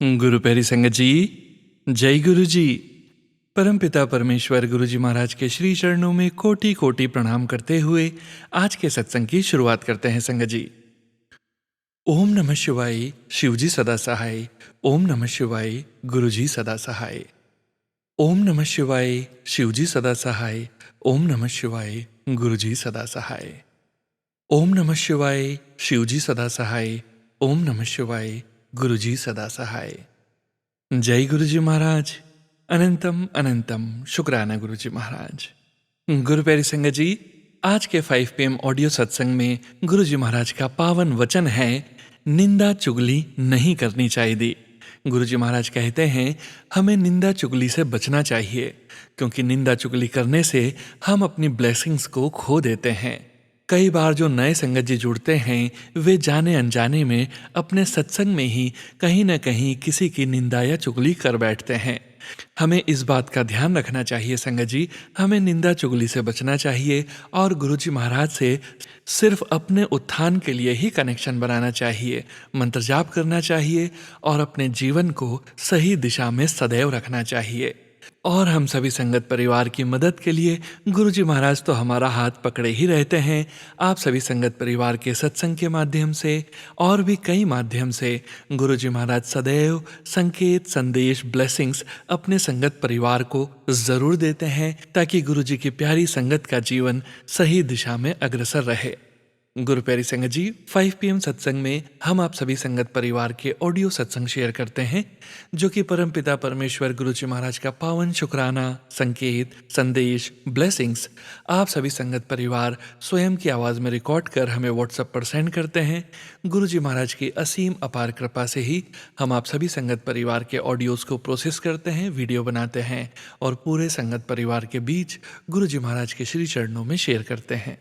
गुरु प्यारी संगत जी, जय गुरु जी। परमपिता परमेश्वर गुरु जी महाराज के श्री चरणों में कोटि कोटि प्रणाम करते हुए आज के सत्संग की शुरुआत करते हैं संगत जी। ओम नमः शिवाय, शिव जी सदा सहाय। ओम नमः शिवाय, गुरु जी सदा सहाय। ओम नमः शिवाय, शिव जी सदा सहाय। ओम नमः शिवाय, गुरु जी सदा सहाय। ओम नमः शिवाय, शिव जी सदा सहाय। ओम नमः शिवाय, गुरु जी सदा सहाय। जय गुरु जी महाराज। अनंतम अनंतम शुक्राना गुरु जी महाराज। गुरु प्यारी संगत जी, आज के 5 PM ऑडियो सत्संग में गुरु जी महाराज का पावन वचन है, निंदा चुगली नहीं करनी चाहिए। गुरु जी महाराज कहते हैं हमें निंदा चुगली से बचना चाहिए, क्योंकि निंदा चुगली करने से हम अपनी ब्लेसिंग्स को खो देते हैं। कई बार जो नए संगत जी जुड़ते हैं वे जाने अनजाने में अपने सत्संग में ही कहीं न कहीं किसी की निंदा या चुगली कर बैठते हैं। हमें इस बात का ध्यान रखना चाहिए संगत जी, हमें निंदा चुगली से बचना चाहिए और गुरु जी महाराज से सिर्फ अपने उत्थान के लिए ही कनेक्शन बनाना चाहिए, मंत्र जाप करना चाहिए और अपने जीवन को सही दिशा में सदैव रखना चाहिए। और हम सभी संगत परिवार की मदद के लिए गुरु जी महाराज तो हमारा हाथ पकड़े ही रहते हैं। आप सभी संगत परिवार के सत्संग के माध्यम से और भी कई माध्यम से गुरु जी महाराज सदैव संकेत, संदेश, ब्लेसिंग्स अपने संगत परिवार को ज़रूर देते हैं, ताकि गुरु जी की प्यारी संगत का जीवन सही दिशा में अग्रसर रहे। गुरु प्यारी संगत जी, 5 PM सत्संग में हम आप सभी संगत परिवार के ऑडियो सत्संग शेयर करते हैं, जो कि परमपिता परमेश्वर गुरु जी महाराज का पावन शुक्राना, संकेत, संदेश, ब्लेसिंग्स आप सभी संगत परिवार स्वयं की आवाज़ में रिकॉर्ड कर हमें व्हाट्सएप पर सेंड करते हैं। गुरु जी महाराज की असीम अपार कृपा से ही हम आप सभी संगत परिवार के ऑडियोज़ को प्रोसेस करते हैं, वीडियो बनाते हैं और पूरे संगत परिवार के बीच गुरु जी महाराज के श्री चरणों में शेयर करते हैं।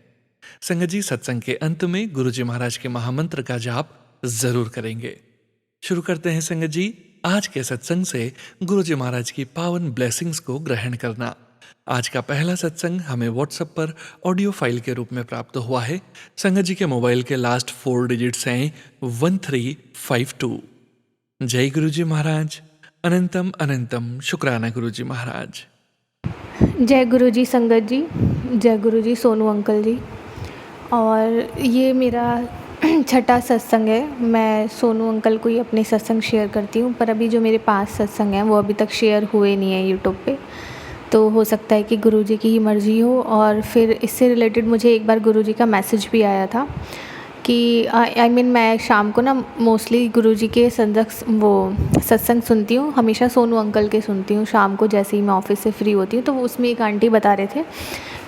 संगत जी, सत्संग के अंत में गुरु जी महाराज के महामंत्र का जाप जरूर करेंगे। शुरू करते हैं संगत जी आज के सत्संग से गुरु जी महाराज की पावन ब्लेसिंग्स को ग्रहण करना। आज का पहला सत्संग हमें व्हाट्सएप पर ऑडियो फाइल के रूप में प्राप्त हुआ है। संगत जी के मोबाइल के लास्ट 4 डिजिट्स हैं 1352। जय गुरु जी महाराज। अनंतम अनंतम शुक्राना गुरु जी महाराज। जय गुरु जी संगत जी, जय गुरु जी सोनू अंकल जी। और ये मेरा छठा सत्संग है। मैं सोनू अंकल को ही अपने सत्संग शेयर करती हूँ, पर अभी जो मेरे 5 सत्संग हैं वो अभी तक शेयर हुए नहीं है यूट्यूब पे। तो हो सकता है कि गुरु जी की ही मर्ज़ी हो। और फिर इससे रिलेटेड मुझे एक बार गुरु जी का मैसेज भी आया था कि आई मीन मैं शाम को ना मोस्टली गुरु जी के सत्संग सुनती हूँ, हमेशा सोनू अंकल के सुनती हूँ शाम को जैसे ही मैं ऑफिस से फ्री होती हूँ। तो उसमें एक आंटी बता रहे थे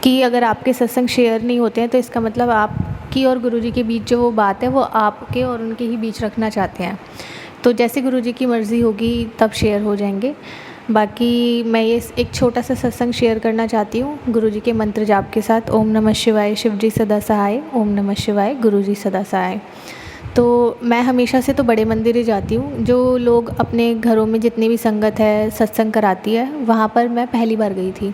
कि अगर आपके सत्संग शेयर नहीं होते हैं तो इसका मतलब आपकी और गुरु जी के बीच जो वो बात है वो आपके और उनके ही बीच रखना चाहते हैं। तो जैसे गुरु जी की मर्ज़ी होगी तब शेयर हो जाएंगे। बाकी मैं ये एक छोटा सा सत्संग शेयर करना चाहती हूँ गुरु जी के मंत्र जाप के साथ। ओम नमः शिवाय, शिव जी सदा सहाय। ओम नमः शिवाय, गुरु जी सदा सहाय। तो मैं हमेशा से तो बड़े मंदिर ही जाती हूँ। जो लोग अपने घरों में जितनी भी संगत है सत्संग कराती है, वहाँ पर मैं पहली बार गई थी।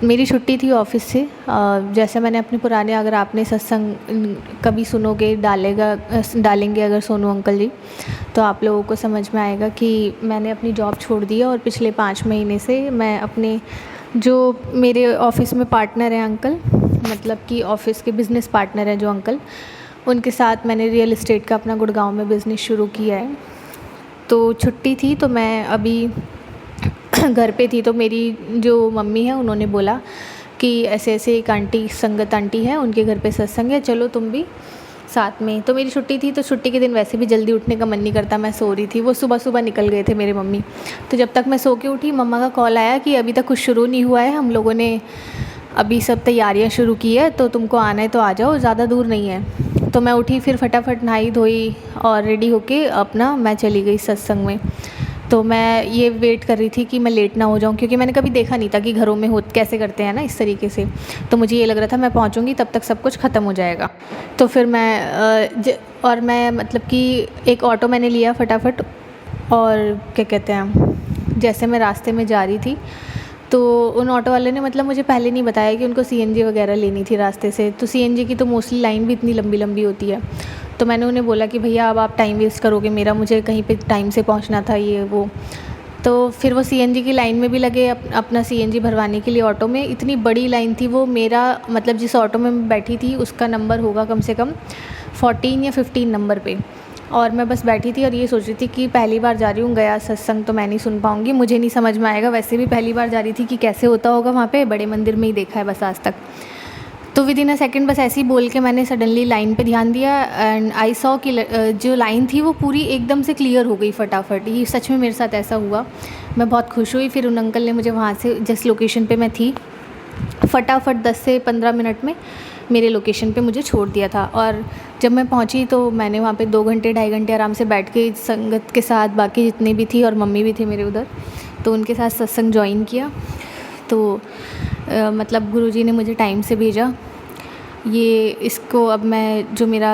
मेरी छुट्टी थी ऑफिस से। जैसे मैंने अपने पुराने, अगर आपने सत्संग कभी सुनोगे डालेंगे अगर सोनू अंकल जी, तो आप लोगों को समझ में आएगा कि मैंने अपनी जॉब छोड़ दी है और पिछले 5 महीने से मैं अपने जो मेरे ऑफिस में पार्टनर हैं अंकल, मतलब कि ऑफिस के बिज़नेस पार्टनर हैं जो अंकल, उनके साथ मैंने रियल इस्टेट का अपना गुड़गांव में बिज़नेस शुरू किया है। तो छुट्टी थी तो मैं अभी घर पे थी। तो मेरी जो मम्मी है उन्होंने बोला कि ऐसे ऐसे एक आंटी, संगत आंटी है, उनके घर पे सत्संग है, चलो तुम भी साथ में। तो मेरी छुट्टी थी, तो छुट्टी के दिन वैसे भी जल्दी उठने का मन नहीं करता, मैं सो रही थी। वो सुबह सुबह निकल गए थे मेरे मम्मी। तो जब तक मैं सो के उठी, मम्मा का कॉल आया कि अभी तक कुछ शुरू नहीं हुआ है, हम लोगों ने अभी सब तैयारियाँ शुरू की है, तो तुमको आना है तो आ जाओ, ज़्यादा दूर नहीं है। तो मैं उठी, फिर फटाफट नहाई धोई और रेडी होके अपना मैं चली गई सत्संग में। तो मैं ये वेट कर रही थी कि मैं लेट ना हो जाऊं, क्योंकि मैंने कभी देखा नहीं था कि घरों में कैसे करते हैं ना इस तरीके से। तो मुझे ये लग रहा था मैं पहुंचूंगी तब तक सब कुछ ख़त्म हो जाएगा। तो फिर मैं मतलब कि एक ऑटो मैंने लिया फटाफट, और क्या कहते हैं, जैसे मैं रास्ते में जा रही थी तो उन ऑटो वाले ने मतलब मुझे पहले नहीं बताया कि उनको CNG वगैरह लेनी थी रास्ते से। तो CNG की तो मोस्टली लाइन भी इतनी लंबी लंबी होती है। तो मैंने उन्हें बोला कि भैया अब आप टाइम वेस्ट करोगे मेरा, मुझे कहीं पे टाइम से पहुंचना था, ये वो। तो फिर वो सीएनजी की लाइन में भी लगे अपना सीएनजी भरवाने के लिए ऑटो में। इतनी बड़ी लाइन थी वो, मेरा मतलब जिस ऑटो में मैं बैठी थी उसका नंबर होगा कम से कम 14 या 15 नंबर पे, और मैं बस बैठी थी और ये सोच रही थी कि पहली बार जा रही हूँ, गया सत्संग तो मैं नहीं सुन पाऊँगी, मुझे नहीं समझ में आएगा, वैसे भी पहली बार जा रही थी कि कैसे होता होगा वहाँ पे, बड़े मंदिर में ही देखा है बस आज तक। तो विद इन अ सेकेंड बस ऐसे ही बोल के मैंने सडनली लाइन पे ध्यान दिया एंड आई सॉ कि जो लाइन थी वो पूरी एकदम से क्लियर हो गई फटाफट। ये सच में मेरे साथ ऐसा हुआ, मैं बहुत खुश हुई। फिर उन अंकल ने मुझे वहाँ से जिस लोकेशन पे मैं थी फटाफट 10 से 15 मिनट में मेरे लोकेशन पे मुझे छोड़ दिया था। और जब मैं पहुँची तो मैंने वहाँ पे 2 घंटे 2.5 घंटे आराम से बैठ के संगत के साथ, बाकी जितने भी थी और मम्मी भी थे मेरे उधर, तो उनके साथ सत्संग ज्वाइन किया। तो मतलब गुरुजी ने मुझे टाइम से भेजा ये इसको। अब मैं जो मेरा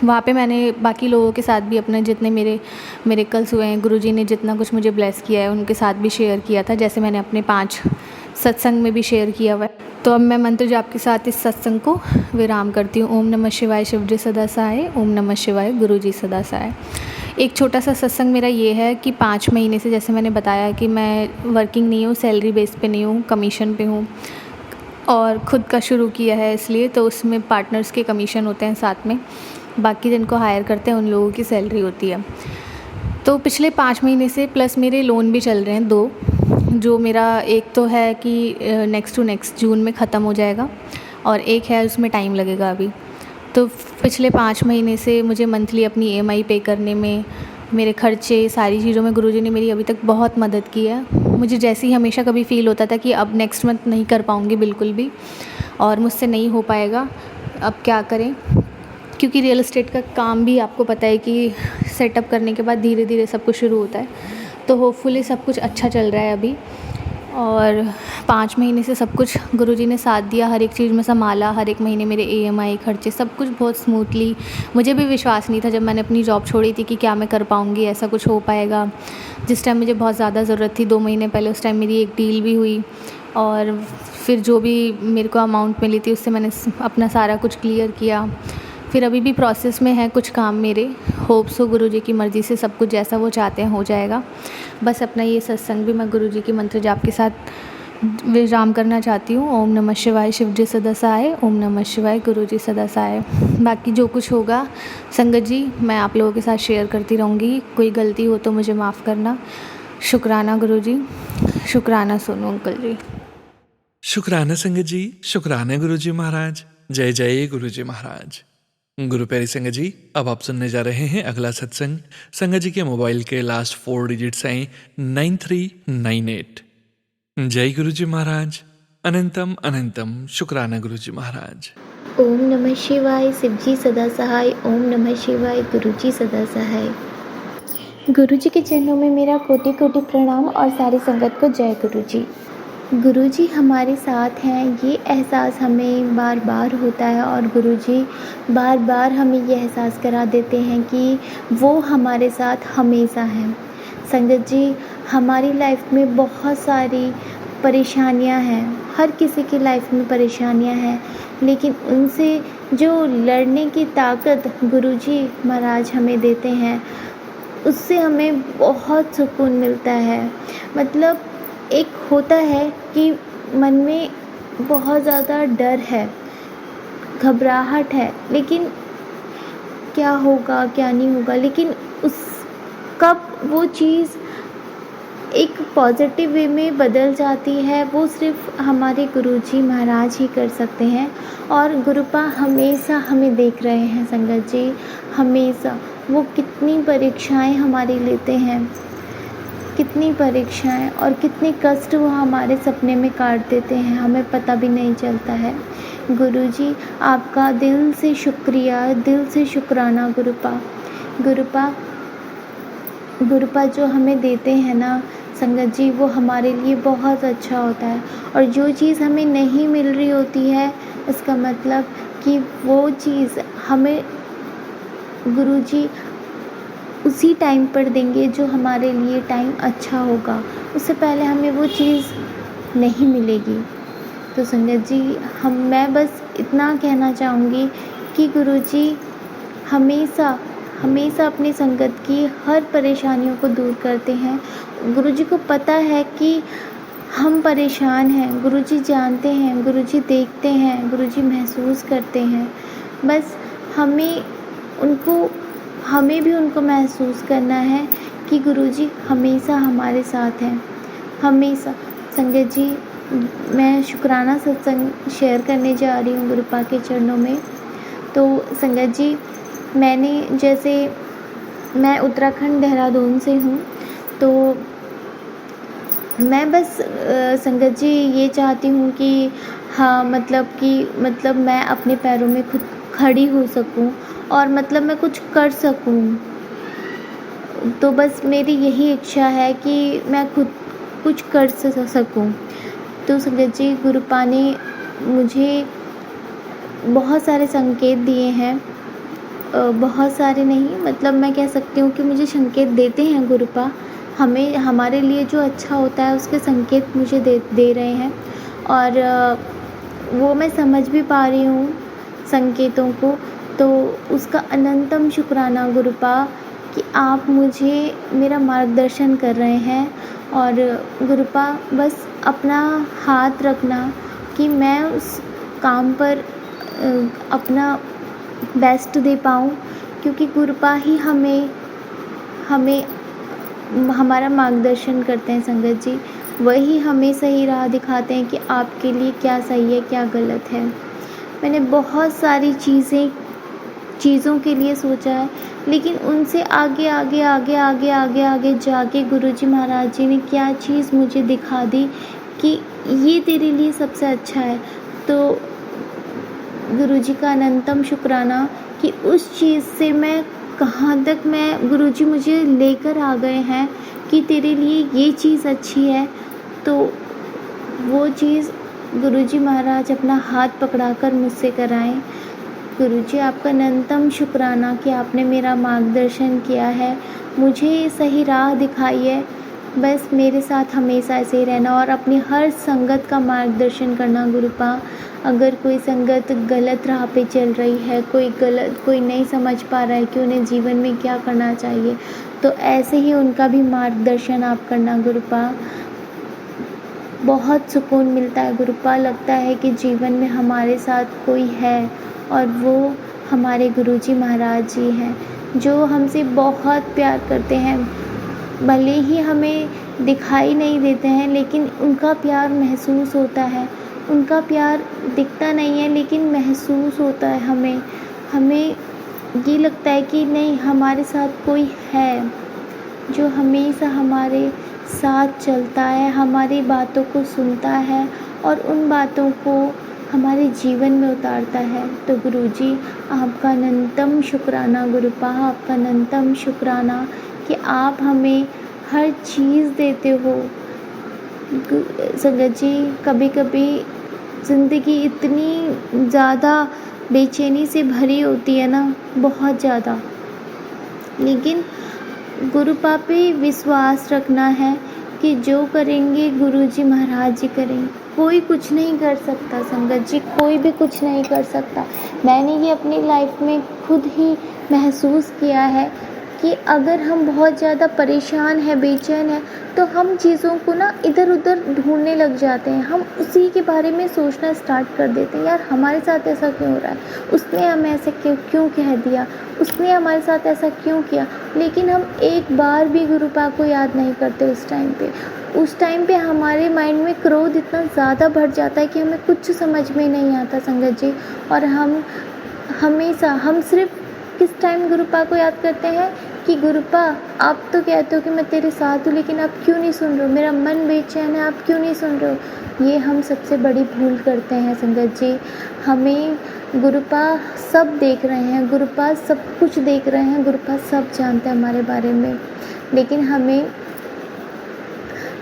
वहाँ पे मैंने बाकी लोगों के साथ भी अपने जितने मेरे कल्स हुए हैं, गुरुजी ने जितना कुछ मुझे ब्लेस किया है उनके साथ भी शेयर किया था, जैसे मैंने अपने 5 सत्संग में भी शेयर किया हुआ है। तो अब मैं मंत्र जाप के साथ इस सत्संग को विराम करती हूँ। ओम नमः शिवाय, शिवजी सदा सहाय। ओम नमः शिवाय, गुरुजी सदा सहाय। एक छोटा सा सत्संग मेरा ये है कि 5 महीने से, जैसे मैंने बताया कि मैं वर्किंग नहीं हूँ, सैलरी बेस पे नहीं हूँ, कमीशन पे हूँ और ख़ुद का शुरू किया है इसलिए, तो उसमें पार्टनर्स के कमीशन होते हैं साथ में, बाकी जिनको हायर करते हैं उन लोगों की सैलरी होती है। तो पिछले 5 महीने से प्लस मेरे लोन भी चल रहे हैं 2, जो मेरा एक तो है कि नेक्स्ट टू नेक्स्ट जून में ख़त्म हो जाएगा और एक है उसमें टाइम लगेगा अभी। तो पिछले 5 महीने से मुझे मंथली अपनी ईएमआई पे करने में, मेरे खर्चे, सारी चीज़ों में गुरुजी ने मेरी अभी तक बहुत मदद की है। मुझे जैसे ही हमेशा कभी फ़ील होता था कि अब नेक्स्ट मंथ नहीं कर पाऊँगी बिल्कुल भी और मुझसे नहीं हो पाएगा, अब क्या करें, क्योंकि रियल एस्टेट का काम भी आपको पता है कि सेटअप करने के बाद धीरे धीरे सब कुछ शुरू होता है। तो होपफुली सब कुछ अच्छा चल रहा है अभी, और 5 महीने से सब कुछ गुरुजी ने साथ दिया, हर एक चीज़ में संभाला, हर एक महीने मेरे ईएमआई खर्चे सब कुछ बहुत स्मूथली। मुझे भी विश्वास नहीं था जब मैंने अपनी जॉब छोड़ी थी कि क्या मैं कर पाऊँगी, ऐसा कुछ हो पाएगा। जिस टाइम मुझे बहुत ज़्यादा ज़रूरत थी 2 महीने पहले, उस टाइम मेरी एक डील भी हुई और फिर जो भी मेरे को अमाउंट मिली थी उससे मैंने अपना सारा कुछ क्लियर किया। फिर अभी भी प्रोसेस में है कुछ काम मेरे, होप्स हो गुरुजी की मर्ज़ी से सब कुछ जैसा वो चाहते हैं हो जाएगा। बस अपना ये सत्संग भी मैं गुरुजी की मंत्र जाप के साथ विराम करना चाहती हूँ। ओम नमः शिवाय, शिवजी सदा सहाय। ओम नमः शिवाय, गुरुजी सदा सहाय। बाकी जो कुछ होगा संगत जी मैं आप लोगों के साथ शेयर करती रहूँगी, कोई गलती हो तो मुझे माफ़ करना। शुक्राना गुरुजी, शुक्राना सोनू अंकल जी। शुक्राना संगत जी, शुक्राना गुरुजी महाराज। जय जय गुरुजी महाराज। गुरु प्यारी संगत जी, अब आप सुनने जा रहे हैं अगला सत्संग। संगत जी के मोबाइल के लास्ट 4 डिजिट्स हैं 9398। जय गुरुजी महाराज। अनंतम अनंतम शुक्राना गुरुजी महाराज। ओम नमः शिवाय, शिवजी सदा सहाय। ओम नमः शिवाय, गुरुजी सदा सहाय। गुरुजी के चरणों में मेरा कोटि कोटि प्रणाम और सारी संगत को जय गुरुजी। गुरुजी हमारे साथ हैं, ये एहसास हमें बार बार होता है और गुरुजी बार बार हमें ये एहसास करा देते हैं कि वो हमारे साथ हमेशा हैं। संगत जी, हमारी लाइफ में बहुत सारी परेशानियां हैं, हर किसी की लाइफ में परेशानियां हैं, लेकिन उनसे जो लड़ने की ताकत गुरुजी महाराज हमें देते हैं उससे हमें बहुत सुकून मिलता है। मतलब एक होता है कि मन में बहुत ज़्यादा डर है, घबराहट है, लेकिन क्या होगा क्या नहीं होगा, लेकिन उस कब वो चीज़ एक पॉजिटिव वे में बदल जाती है वो सिर्फ हमारे गुरुजी महाराज ही कर सकते हैं। और गुरुपा हमेशा हमें देख रहे हैं संगत जी, हमेशा वो कितनी परीक्षाएं हमारी लेते हैं, कितनी परीक्षाएं और कितने कष्ट वो हमारे सपने में काट देते हैं, हमें पता भी नहीं चलता है। गुरुजी आपका दिल से शुक्रिया, दिल से शुक्राना गुरुपा। गुरुपा जो हमें देते हैं ना संगत जी, वो हमारे लिए बहुत अच्छा होता है। और जो चीज़ हमें नहीं मिल रही होती है इसका मतलब कि वो चीज़ हमें गुरुजी उसी टाइम पर देंगे जो हमारे लिए टाइम अच्छा होगा, उससे पहले हमें वो चीज़ नहीं मिलेगी। तो संगत जी मैं बस इतना कहना चाहूँगी कि गुरुजी हमेशा हमेशा अपनी संगत की हर परेशानियों को दूर करते हैं। गुरुजी को पता है कि हम परेशान हैं, गुरुजी जानते हैं, गुरुजी देखते हैं, गुरुजी महसूस करते हैं। बस हमें भी उनको महसूस करना है कि गुरुजी हमेशा हमारे साथ हैं, हमेशा। संगत जी, मैं शुक्राना सत्संग शेयर करने जा रही हूँ गुरुपा के चरणों में। तो संगत जी, मैं उत्तराखंड देहरादून से हूँ। तो मैं बस संगत जी ये चाहती हूँ कि हाँ, मतलब मैं अपने पैरों में खुद खड़ी हो सकूँ और मतलब मैं कुछ कर सकूँ। तो बस मेरी यही इच्छा है कि मैं खुद कुछ कर सकूँ। तो संगत जी, गुरुपा ने मुझे बहुत सारे संकेत दिए हैं, बहुत सारे नहीं, मतलब मैं कह सकती हूँ कि मुझे संकेत देते हैं गुरुपा। हमारे लिए जो अच्छा होता है उसके संकेत मुझे दे रहे हैं, और वो मैं समझ भी पा रही हूँ संकेतों को। तो उसका अनंतम शुक्राना गुरुपा कि आप मुझे मेरा मार्गदर्शन कर रहे हैं। और गुरुपा, बस अपना हाथ रखना कि मैं उस काम पर अपना बेस्ट दे पाऊँ, क्योंकि गुरुपा ही हमें हमारा मार्गदर्शन करते हैं संगत जी। वही हमें सही राह दिखाते हैं कि आपके लिए क्या सही है, क्या गलत है। मैंने बहुत सारी चीज़ों के लिए सोचा है, लेकिन उनसे आगे जाके गुरुजी महाराज जी ने क्या चीज़ मुझे दिखा दी कि ये तेरे लिए सबसे अच्छा है। तो गुरुजी का अनंतम शुक्राना कि उस चीज़ से मैं कहाँ तक गुरुजी मुझे लेकर आ गए हैं कि तेरे लिए ये चीज़ अच्छी है। तो वो चीज़ गुरुजी महाराज अपना हाथ पकड़ाकर मुझसे कराएं। गुरुजी, आपका अनंतम शुक्राना कि आपने मेरा मार्गदर्शन किया है, मुझे सही राह दिखाई है। बस मेरे साथ हमेशा ऐसे ही रहना और अपनी हर संगत का मार्गदर्शन करना गुरुपा। अगर कोई संगत गलत राह पे चल रही है, कोई नहीं समझ पा रहा है कि उन्हें जीवन में क्या करना चाहिए, तो ऐसे ही उनका भी मार्गदर्शन आप करना गुरुपा। बहुत सुकून मिलता है गुरुपा, लगता है कि जीवन में हमारे साथ कोई है और वो हमारे गुरुजी महाराज जी हैं, जो हमसे बहुत प्यार करते हैं। भले ही हमें दिखाई नहीं देते हैं, लेकिन उनका प्यार महसूस होता है। उनका प्यार दिखता नहीं है, लेकिन महसूस होता है हमें ये लगता है कि नहीं, हमारे साथ कोई है जो हमेशा हमारे साथ चलता है, हमारी बातों को सुनता है और उन बातों को हमारे जीवन में उतारता है। तो गुरुजी, आपका अनंतम शुक्राना गुरुपा, आपका अनंतम शुक्राना कि आप हमें हर चीज़ देते हो। संगत जी, कभी कभी ज़िंदगी इतनी ज़्यादा बेचैनी से भरी होती है ना, बहुत ज़्यादा, लेकिन गुरुपा पे विश्वास रखना है कि जो करेंगे गुरुजी महाराज जी करेंगे। कोई कुछ नहीं कर सकता संगत जी, कोई भी कुछ नहीं कर सकता। मैंने ये अपनी लाइफ में खुद ही महसूस किया है कि अगर हम बहुत ज़्यादा परेशान हैं, बेचैन हैं, तो हम चीज़ों को ना इधर उधर ढूंढने लग जाते हैं। हम उसी के बारे में सोचना स्टार्ट कर देते हैं, यार हमारे साथ ऐसा क्यों हो रहा है, उसने हमें ऐसे क्यों कह दिया, उसने हमारे साथ ऐसा क्यों किया। लेकिन हम एक बार भी गुरुपा को याद नहीं करते उस टाइम पे हमारे माइंड में क्रोध इतना ज़्यादा बढ़ जाता है कि हमें कुछ समझ में नहीं आता संगत जी। और हम सिर्फ किस टाइम गुरुपा को याद करते हैं कि गुरुपा, आप तो कहते हो कि मैं तेरे साथ हूँ, लेकिन आप क्यों नहीं सुन रहे हो, मेरा मन बेचैन है, आप क्यों नहीं सुन रहे हो। ये हम सबसे बड़ी भूल करते हैं संगत जी। हमें गुरुपा सब देख रहे हैं, गुरुपा सब कुछ देख रहे हैं, गुरुपा सब जानते हैं हमारे बारे में, लेकिन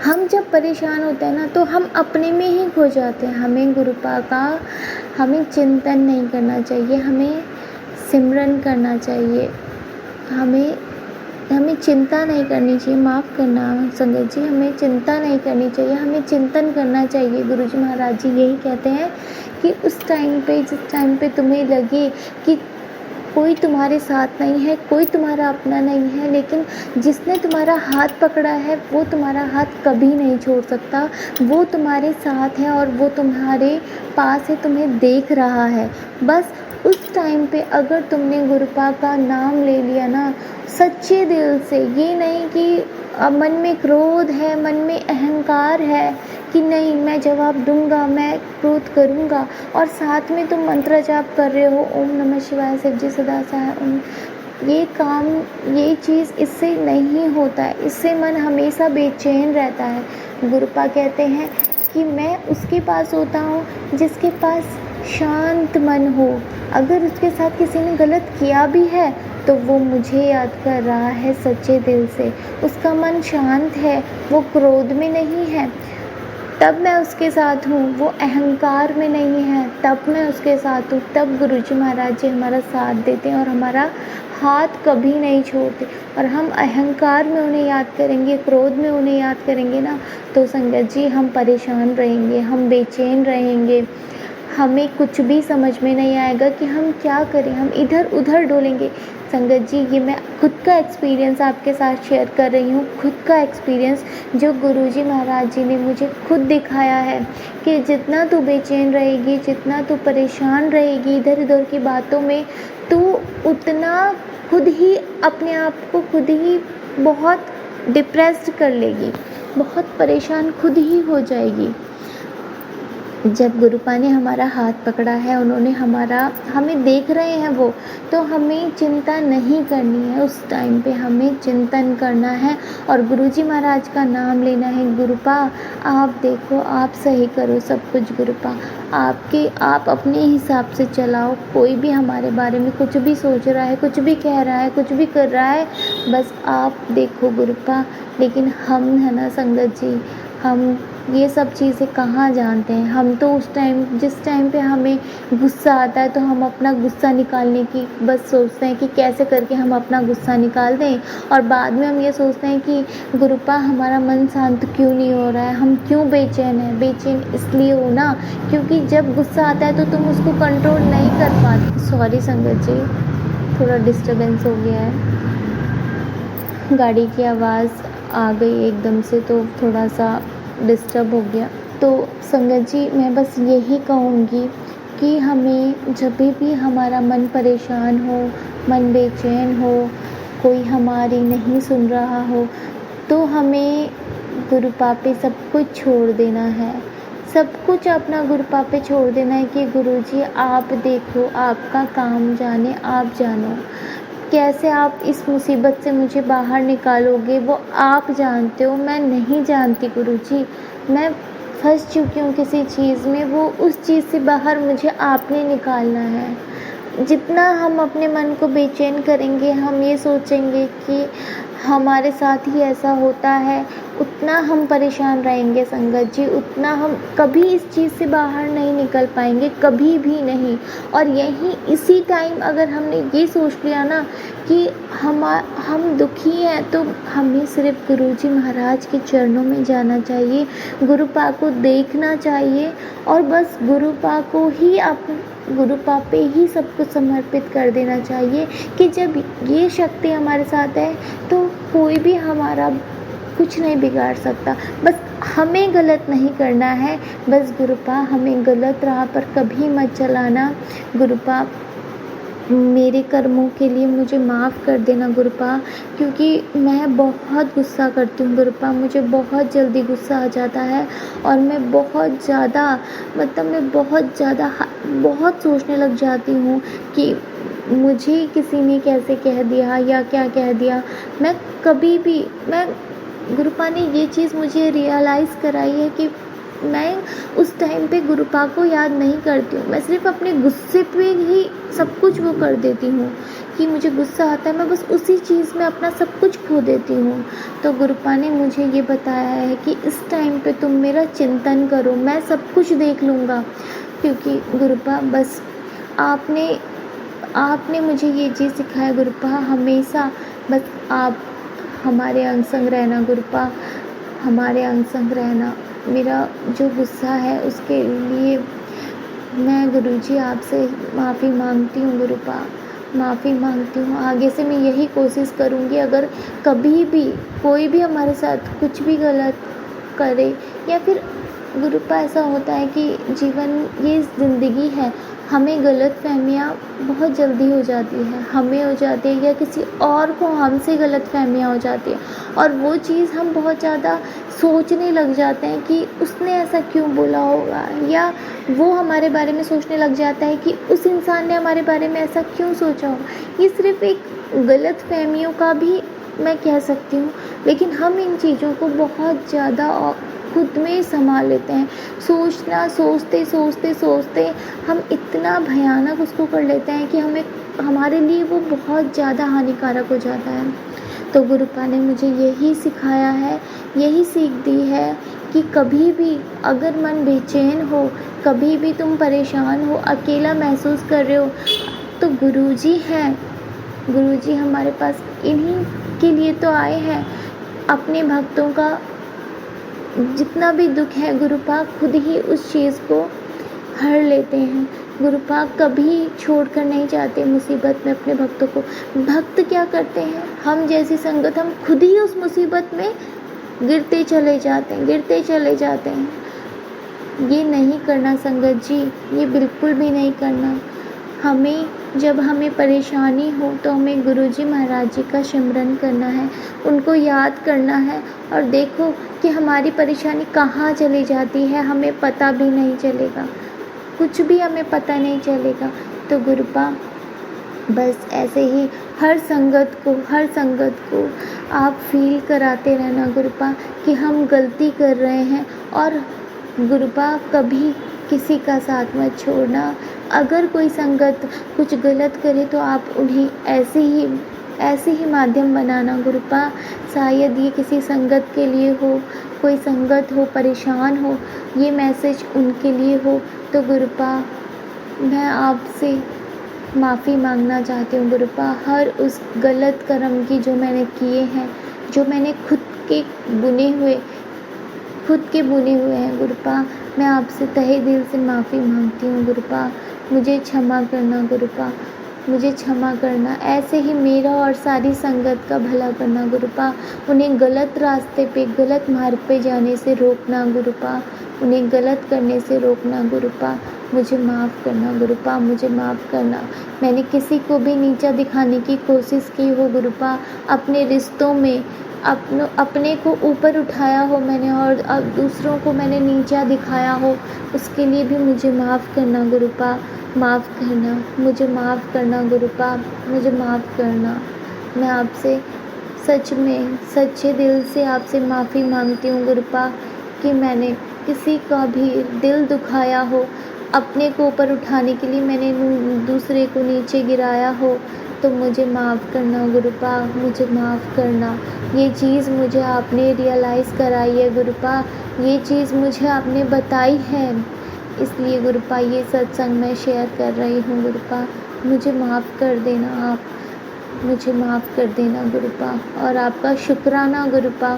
हम जब परेशान होते हैं ना, तो हम अपने में ही खो जाते हैं। हमें गुरुपा का चिंतन नहीं करना चाहिए, हमें सिमरन करना चाहिए, हमें चिंता नहीं करनी चाहिए। माफ़ करना संगत जी, हमें चिंता नहीं करनी चाहिए, हमें चिंतन करना चाहिए। गुरुजी महाराज जी यही कहते हैं कि उस टाइम पे, जिस टाइम पे तुम्हें लगे कि कोई तुम्हारे साथ नहीं है, कोई तुम्हारा अपना नहीं है, लेकिन जिसने तुम्हारा हाथ पकड़ा है वो तुम्हारा हाथ कभी नहीं छोड़ सकता। वो तुम्हारे साथ है और वो तुम्हारे पास है, तुम्हें देख रहा है। बस उस टाइम पे अगर तुमने गुरुपा का नाम ले लिया ना सच्चे दिल से, ये नहीं कि मन में क्रोध है, मन में अहंकार है कि नहीं मैं जवाब दूंगा, मैं क्रोध करूंगा, और साथ में तुम मंत्र जाप कर रहे हो ओम नमः शिवाय शिव जी सदा सहाय ओम, ये काम, ये चीज़ इससे नहीं होता है। इससे मन हमेशा बेचैन रहता है। गुरुपा कहते हैं कि मैं उसके पास होता हूँ जिसके पास शांत मन हो। अगर उसके साथ किसी ने गलत किया भी है तो वो मुझे याद कर रहा है सच्चे दिल से, उसका मन शांत है, वो क्रोध में नहीं है, तब मैं उसके साथ हूँ। वो अहंकार में नहीं है, तब मैं उसके साथ हूँ। तब गुरुजी महाराज जी हमारा साथ देते हैं और हमारा हाथ कभी नहीं छोड़ते। और हम अहंकार में उन्हें याद करेंगे, क्रोध में उन्हें याद करेंगे ना, तो संगत जी हम परेशान रहेंगे, हम बेचैन रहेंगे, हमें कुछ भी समझ में नहीं आएगा कि हम क्या करें, हम इधर उधर डोलेंगे। संगत जी ये मैं खुद का एक्सपीरियंस आपके साथ शेयर कर रही हूँ, खुद का एक्सपीरियंस जो गुरुजी महाराज जी ने मुझे खुद दिखाया है कि जितना तू बेचैन रहेगी, जितना तू परेशान रहेगी इधर उधर की बातों में, तू उतना खुद ही अपने आप को खुद ही बहुत डिप्रेस्ड कर लेगी, बहुत परेशान खुद ही हो जाएगी। जब गुरुपा ने हमारा हाथ पकड़ा है, उन्होंने हमें देख रहे हैं वो, तो हमें चिंता नहीं करनी है। उस टाइम पे हमें चिंतन करना है और गुरुजी महाराज का नाम लेना है। गुरुपा आप देखो, आप सही करो सब कुछ। गुरुपा आप अपने हिसाब से चलाओ, कोई भी हमारे बारे में कुछ भी सोच रहा है, कुछ भी कह रहा है, कुछ भी कर रहा है, बस आप देखो गुरुपा। लेकिन हम है ना संगत जी, हम ये सब चीज़ें कहाँ जानते हैं। हम तो जिस टाइम पे हमें गुस्सा आता है तो हम अपना गुस्सा निकालने की बस सोचते हैं कि कैसे करके हम अपना गुस्सा निकाल दें, और बाद में हम ये सोचते हैं कि गुरुपा हमारा मन शांत क्यों नहीं हो रहा है, हम क्यों बेचैन हैं। बेचैन इसलिए हो ना क्योंकि जब गुस्सा आता है तो तुम उसको कंट्रोल नहीं कर पाते। सॉरी संगत जी, थोड़ा डिस्टर्बेंस हो गया है, गाड़ी की आवाज़ आ गई एकदम से तो थोड़ा सा डिस्टर्ब हो गया। तो संगत जी मैं बस यही कहूँगी कि हमें जब भी हमारा मन परेशान हो, मन बेचैन हो, कोई हमारी नहीं सुन रहा हो, तो हमें गुरुपा पे सब कुछ छोड़ देना है। सब कुछ अपना गुरुपा पे छोड़ देना है कि गुरुजी आप देखो, आपका काम जाने, आप जानो कैसे आप इस मुसीबत से मुझे बाहर निकालोगे, वो आप जानते हो, मैं नहीं जानती गुरुजी। मैं फंस चुकी हूँ किसी चीज़ में, वो उस चीज़ से बाहर मुझे आपने निकालना है। जितना हम अपने मन को बेचैन करेंगे, हम ये सोचेंगे कि हमारे साथ ही ऐसा होता है, उतना हम परेशान रहेंगे संगत जी, उतना हम कभी इस चीज़ से बाहर नहीं निकल पाएंगे, कभी भी नहीं। और यही इसी टाइम अगर हमने ये सोच लिया ना कि हम दुखी हैं, तो हमें सिर्फ गुरुजी महाराज के चरणों में जाना चाहिए, गुरुपा को देखना चाहिए और बस गुरुपा पे ही सब कुछ समर्पित कर देना चाहिए कि जब ये शक्ति हमारे साथ है तो कोई भी हमारा कुछ नहीं बिगाड़ सकता। बस हमें गलत नहीं करना है, बस गुरुपा हमें गलत राह पर कभी मत चलाना। गुरुपा मेरे कर्मों के लिए मुझे माफ़ कर देना गुरुपा, क्योंकि मैं बहुत गुस्सा करती हूँ गुरुपा, मुझे बहुत जल्दी गुस्सा आ जाता है और मैं बहुत सोचने लग जाती हूँ कि मुझे किसी ने कैसे कह दिया या क्या कह दिया। गुरुपा ने ये चीज़ मुझे रियलाइज़ कराई है कि मैं उस टाइम पे गुरुपा को याद नहीं करती हूँ, मैं सिर्फ अपने गुस्से पे ही सब कुछ वो कर देती हूँ कि मुझे गुस्सा आता है, मैं बस उसी चीज़ में अपना सब कुछ खो देती हूँ। तो गुरुपा ने मुझे ये बताया है कि इस टाइम पे तुम मेरा चिंतन करो, मैं सब कुछ देख लूँगा, क्योंकि गुरुपा बस आपने मुझे ये चीज़ सिखाया गुरुपा, हमेशा बस आप हमारे अंग संग रहना गुरुपा, हमारे अंग संग रहना। मेरा जो गुस्सा है उसके लिए मैं गुरुजी आपसे माफ़ी मांगती हूँ गुरुपा, माफ़ी मांगती हूँ। आगे से मैं यही कोशिश करूँगी, अगर कभी भी कोई भी हमारे साथ कुछ भी गलत करे या फिर गुरुपा ऐसा होता है कि जीवन ये ज़िंदगी है, हमें गलतफ़हमियाँ बहुत जल्दी हो जाती है, हमें हो जाती है या किसी और को हमसे गलतफ़हमियाँ हो जाती है और वो चीज़ हम बहुत ज़्यादा सोचने लग जाते हैं कि उसने ऐसा क्यों बोला होगा, या वो हमारे बारे में सोचने लग जाता है कि उस इंसान ने हमारे बारे में ऐसा क्यों सोचा होगा। ये सिर्फ़ एक गलतफ़हमियों का भी मैं कह सकती हूँ, लेकिन हम इन चीज़ों को बहुत ज़्यादा खुद में ही संभाल लेते हैं। सोचते सोचते सोचते हम इतना भयानक उसको कर लेते हैं कि हमारे लिए वो बहुत ज़्यादा हानिकारक हो जाता है। तो गुरुपा ने मुझे यही सिखाया है, यही सीख दी है कि कभी भी अगर मन बेचैन हो, कभी भी तुम परेशान हो, अकेला महसूस कर रहे हो, तो गुरुजी हैं। गुरुजी हमारे पास इन्हीं के लिए तो आए हैं। अपने भक्तों का जितना भी दुख है गुरुपा खुद ही उस चीज़ को हर लेते हैं। गुरुपा कभी छोड़कर नहीं जाते मुसीबत में अपने भक्तों को। भक्त क्या करते हैं, हम जैसी संगत, हम खुद ही उस मुसीबत में गिरते चले जाते हैं। ये नहीं करना संगत जी, ये बिल्कुल भी नहीं करना। जब हमें परेशानी हो तो हमें गुरुजी महाराज जी का सिमरन करना है, उनको याद करना है और देखो कि हमारी परेशानी कहाँ चली जाती है, हमें पता भी नहीं चलेगा, कुछ भी हमें पता नहीं चलेगा। तो गुरुपा बस ऐसे ही हर संगत को आप फील कराते रहना गुरुपा कि हम गलती कर रहे हैं, और गुरुपा कभी किसी का साथ मत छोड़ना। अगर कोई संगत कुछ गलत करे तो आप उन्हें ऐसे ही माध्यम बनाना गुरुपा। शायद ये किसी संगत के लिए हो, कोई संगत हो परेशान हो, ये मैसेज उनके लिए हो। तो गुरुपा मैं आपसे माफ़ी मांगना चाहती हूँ गुरुपा, हर उस गलत कर्म की जो मैंने किए हैं, जो मैंने खुद के बुने हुए हैं गुरुपा। मैं आपसे तहे दिल से माफ़ी मांगती हूँ गुरुपा। मुझे क्षमा करना गुरुपा, मुझे क्षमा करना। ऐसे ही मेरा और सारी संगत का भला करना गुरुपा। उन्हें गलत रास्ते पे, गलत मार्ग पे जाने से रोकना गुरुपा, उन्हें गलत करने से रोकना गुरुपा। मुझे माफ़ करना गुरुपा, मुझे माफ़ करना। मैंने किसी को भी नीचा दिखाने की कोशिश की हो गुरुपा, अपने रिश्तों में अपने को ऊपर उठाया हो मैंने और अब दूसरों को मैंने नीचा दिखाया हो, उसके लिए भी मुझे माफ़ करना गुरुपा। माफ़ करना, मुझे माफ़ करना गुरुपा, मुझे माफ़ करना। मैं आपसे सच में सच्चे दिल से आपसे माफ़ी मांगती हूँ गुरुपा कि मैंने किसी का भी दिल दुखाया हो, अपने को ऊपर उठाने के लिए मैंने दूसरे को नीचे गिराया हो, तो मुझे माफ़ करना गुरुपा, मुझे माफ़ करना। ये चीज़ मुझे आपने रियलाइज़ कराई है गुरुपा, ये चीज़ मुझे आपने बताई है, इसलिए गुरुपा ये सत्संग मैं शेयर कर रही हूँ गुरुपा। मुझे माफ़ कर देना आप, मुझे माफ़ कर देना गुरुपा। और आपका शुक्राना गुरुपा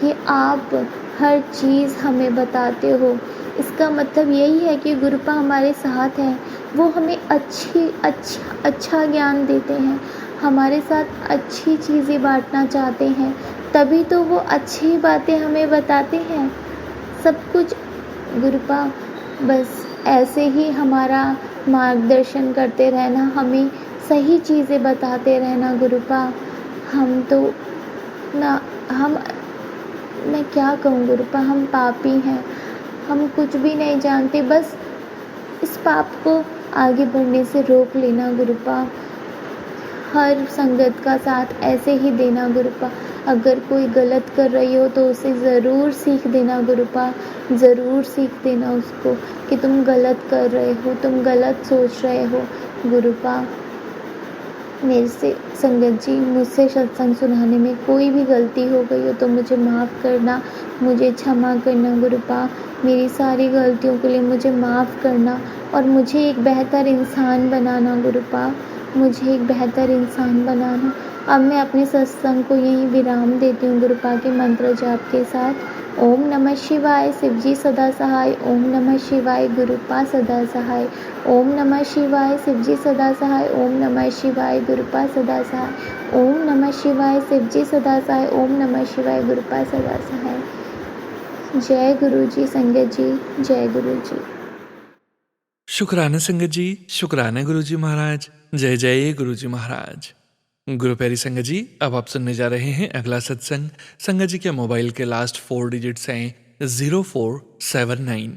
कि आप हर चीज़ हमें बताते हो। इसका मतलब यही है कि गुरुपा हमारे साथ हैं, वो हमें अच्छा ज्ञान देते हैं, हमारे साथ अच्छी चीज़ें बांटना चाहते हैं, तभी तो वो अच्छी बातें हमें बताते हैं। सब कुछ गुरुपा बस ऐसे ही हमारा मार्गदर्शन करते रहना, हमें सही चीज़ें बताते रहना गुरुपा। मैं क्या कहूँ गुरुपा, हम पापी हैं, हम कुछ भी नहीं जानते, बस इस पाप को आगे बढ़ने से रोक लेना गुरुपा। हर संगत का साथ ऐसे ही देना गुरुपा। अगर कोई गलत कर रही हो तो उसे ज़रूर सीख देना गुरुपा, ज़रूर सीख देना उसको कि तुम गलत कर रहे हो, तुम गलत सोच रहे हो गुरुपा। मेरे से संगत जी, मुझसे सत्संग सुनाने में कोई भी गलती हो गई हो तो मुझे माफ़ करना, मुझे क्षमा करना गुरुपा। मेरी सारी गलतियों के लिए मुझे माफ़ करना और मुझे एक बेहतर इंसान बनाना गुरुपा, मुझे एक बेहतर इंसान बनाना। अब मैं अपने सत्संग को यहीं विराम देती हूँ गुरुपा के मंत्र जाप के साथ। ओम नमः शिवाय शिवजी सदा सहाय। ओम नमः शिवाय गुरुपा सदा सहाय। ओम नमः शिवाय शिवजी सदा सहाय। ओम नमः शिवाय गुरुपा सदा सहाय। ओम नमः शिवाय शिवजी सदा सहाय। ओम नमः शिवाय गुरुपा सदा सहाय। जय गुरु जी संगत जी, जय गुरु जी। शुक्राना संगत जी, शुक्राना गुरु जी महाराज, जय जय गुरु जी महाराज। गुरु प्यारी संगत जी, अब आप सुनने जा रहे हैं अगला सत्संग। संगत जी के मोबाइल के लास्ट 4 डिजिट्स हैं 0479।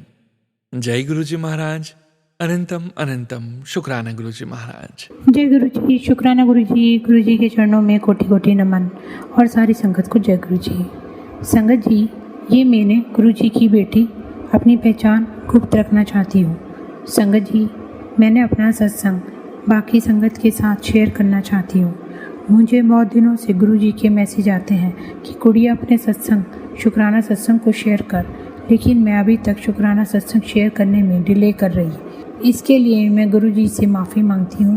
जय गुरु जी महाराज, अनंतम अनंतम शुक्राना गुरु जी महाराज। जय गुरु जी, शुक्राना गुरु जी के चरणों में कोटि कोटि नमन और सारी संगत को जय गुरु जी। संगत जी, ये मैंने गुरु जी की बेटी अपनी पहचान गुप्त रखना चाहती हूँ। संगत जी, मैंने अपना सत्संग बाकी संगत के साथ शेयर करना चाहती हूँ। मुझे बहुत दिनों से गुरु जी के मैसेज आते हैं कि गुड़िया अपने सत्संग शुक्राना सत्संग को शेयर कर, लेकिन मैं अभी तक शुक्राना सत्संग शेयर करने में डिले कर रही। इसके लिए मैं गुरु जी से माफ़ी मांगती हूँ।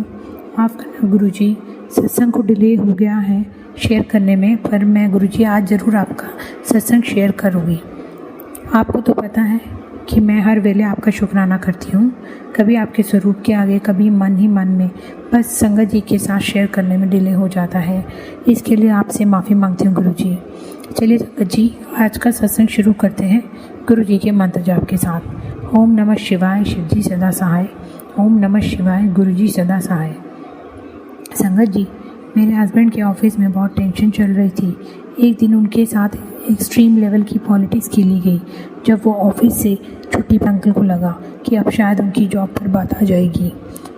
माफ़ करना गुरु जी, सत्संग को डिले हो गया है शेयर करने में, पर मैं गुरु जी आज ज़रूर आपका सत्संग शेयर करूँगी। आपको तो पता है कि मैं हर वेले आपका शुक्राना करती हूँ, कभी आपके स्वरूप के आगे, कभी मन ही मन में, बस संगत जी के साथ शेयर करने में डिले हो जाता है। इसके लिए आपसे माफ़ी मांगती हूँ गुरु जी। चलिए संगत जी, आज का सत्संग शुरू करते हैं गुरु जी के मंत्र जाप के साथ। ओम नमः शिवाय शिवजी सदा सहाय। ओम नमः शिवाय गुरु जी सदा सहाय। संगत जी, मेरे हस्बैंड के ऑफिस में बहुत टेंशन चल रही थी। एक दिन उनके साथ एक्सट्रीम लेवल की पॉलिटिक्स खेली गई। जब वो ऑफिस से छुट्टी पर अंकल को लगा कि अब शायद उनकी जॉब पर बात आ जाएगी,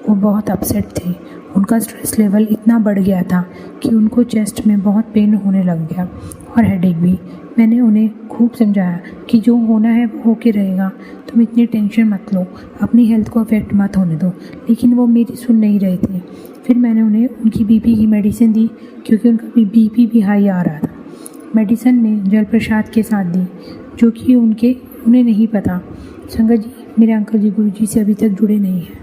वो बहुत अपसेट थे। उनका स्ट्रेस लेवल इतना बढ़ गया था कि उनको चेस्ट में बहुत पेन होने लग गया और हेडेक भी। मैंने उन्हें खूब समझाया कि जो होना है वो होके रहेगा, तुम इतनी टेंशन मत लो, अपनी हेल्थ को अफेक्ट मत होने दो, लेकिन वो मेरी सुन नहीं रहे थे। फिर मैंने उन्हें उनकी बीपी की मेडिसिन दी, क्योंकि उनका बीपी भी हाई आ रहा था। मेडिसिन में जल प्रसाद के साथ दी, जो कि उन्हें नहीं पता। संगत जी, मेरे अंकल जी गुरु जी से अभी तक जुड़े नहीं हैं।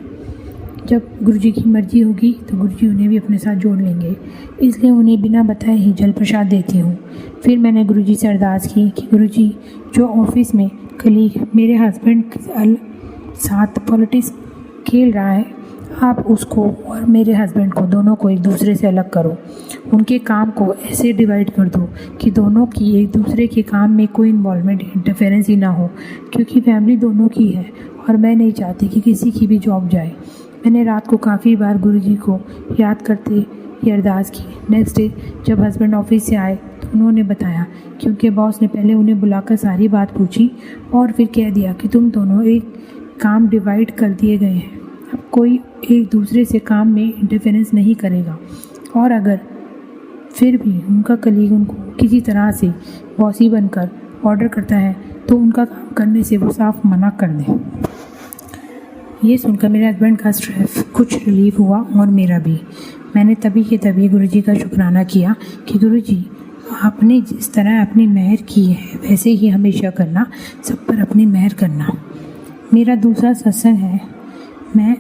जब गुरु जी की मर्जी होगी तो गुरु जी उन्हें भी अपने साथ जोड़ लेंगे, इसलिए उन्हें बिना बताए ही जल प्रसाद देती हूँ। फिर मैंने गुरु जी से अरदास की कि गुरु जी, जो ऑफिस में कलीग मेरे हस्बैंड के साथ पॉलिटिक्स खेल रहा है, आप उसको और मेरे हस्बैंड को, दोनों को एक दूसरे से अलग करो। उनके काम को ऐसे डिवाइड कर दो कि दोनों की एक दूसरे के काम में कोई इन्वॉल्वमेंट, इंटरफेरेंस ही ना हो, क्योंकि फैमिली दोनों की है और मैं नहीं चाहती कि किसी की भी जॉब जाए। मैंने रात को काफ़ी बार गुरुजी को याद करते ये अरदास की। नेक्स्ट डे जब हस्बैंड ऑफिस से आए तो उन्होंने बताया कि उनके बॉस ने पहले उन्हें बुलाकर सारी बात पूछी और फिर कह दिया कि तुम दोनों एक काम डिवाइड कर दिए गए हैं, अब कोई एक दूसरे से काम में इंटरफेरेंस नहीं करेगा, और अगर फिर भी उनका कलीग उनको किसी तरह से बॉसी बनकर ऑर्डर करता है तो उनका काम करने से वो साफ मना कर दें। ये सुनकर मेरे हस्बैंड का स्ट्रेस कुछ रिलीफ हुआ और मेरा भी। मैंने तभी के तभी गुरुजी का शुक्राना किया कि गुरुजी, आपने जिस तरह अपनी मेहर की है वैसे ही हमेशा करना, सब पर अपनी मेहर करना। मेरा दूसरा सत्संग है। मैं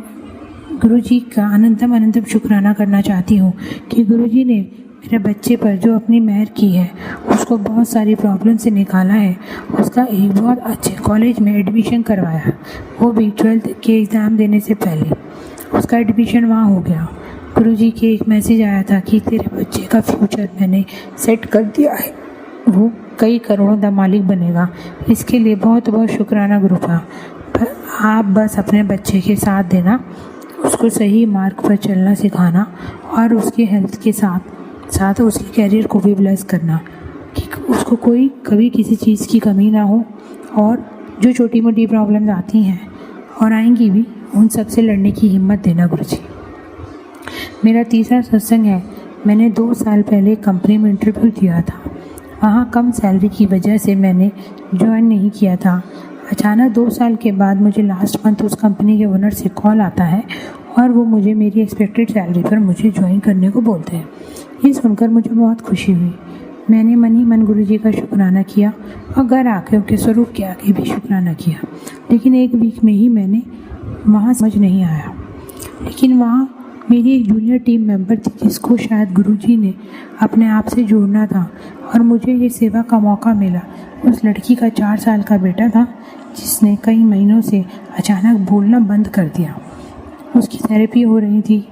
गुरुजी का अनंतम अनंतम शुक्राना करना चाहती हूँ कि गुरुजी ने मेरे बच्चे पर जो अपनी मेहर की है, उसको बहुत सारी प्रॉब्लम से निकाला है, उसका एक बहुत अच्छे कॉलेज में एडमिशन करवाया, वो भी 12th के एग्ज़ाम देने से पहले उसका एडमिशन वहाँ हो गया। गुरुजी के एक मैसेज आया था कि तेरे बच्चे का फ्यूचर मैंने सेट कर दिया है, वो कई करोड़ों का मालिक बनेगा। इसके लिए बहुत बहुत शुक्राना गुरुपा। आप बस अपने बच्चे के साथ देना, उसको सही मार्ग पर चलना सिखाना और उसकी हेल्थ के साथ साथ उसके कैरियर को भी ब्लेस करना कि उसको कोई कभी किसी चीज़ की कमी ना हो, और जो छोटी मोटी प्रॉब्लम्स आती हैं और आएंगी भी, उन सब से लड़ने की हिम्मत देना गुरुजी। मेरा तीसरा सत्संग है। मैंने 2 साल पहले कंपनी में इंटरव्यू दिया था, वहाँ कम सैलरी की वजह से मैंने ज्वाइन नहीं किया था। अचानक 2 साल के बाद मुझे लास्ट मंथ उस कंपनी के ओनर से कॉल आता है और वो मुझे मेरी एक्सपेक्टेड सैलरी पर मुझे ज्वाइन करने को बोलते हैं। ये सुनकर मुझे बहुत खुशी हुई। मैंने मन ही मन गुरुजी का शुक्राना किया और घर आके उनके स्वरूप के आगे भी शुक्राना किया। लेकिन 1 वीक में ही मैंने वहाँ समझ नहीं आया, लेकिन वहाँ मेरी एक जूनियर टीम मेंबर थी जिसको शायद गुरुजी ने अपने आप से जोड़ना था और मुझे ये सेवा का मौका मिला। उस लड़की का 4 साल का बेटा था जिसने कई महीनों से अचानक बोलना बंद कर दिया। उसकी थेरेपी हो रही थी,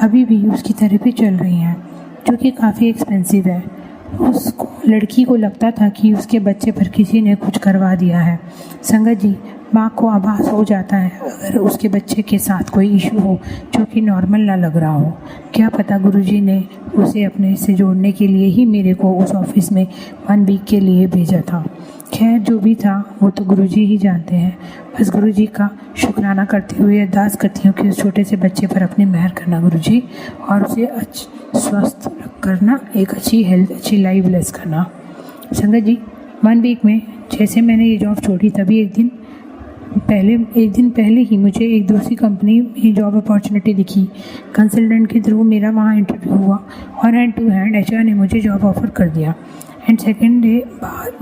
अभी भी उसकी थेरेपी चल रही है जो कि काफ़ी एक्सपेंसिव है। उसको लड़की को लगता था कि उसके बच्चे पर किसी ने कुछ करवा दिया है। संगत जी, माँ को आभास हो जाता है अगर उसके बच्चे के साथ कोई इशू हो जो कि नॉर्मल ना लग रहा हो। क्या पता गुरुजी ने उसे अपने से जोड़ने के लिए ही मेरे को उस ऑफिस में 1 वीक के लिए भेजा था। खैर, जो भी था वो तो गुरुजी ही जानते हैं। बस गुरुजी का शुक्राना करते हुए अरदास करती हूँ कि उस छोटे से बच्चे पर अपनी मेहर करना गुरुजी, और उसे स्वस्थ करना, एक अच्छी हेल्थ, अच्छी लाइफ ब्लेस करना। संगत जी, 1 वीक में जैसे मैंने ये जॉब छोड़ी तभी एक दिन पहले ही मुझे एक दूसरी कंपनी में जॉब अपॉर्चुनिटी दिखी। कंसल्टेंट के थ्रू मेरा वहाँ इंटरव्यू हुआ और हैंड टू हैंड एचआर ने मुझे जॉब ऑफ़र कर दिया। एंड सेकेंड डे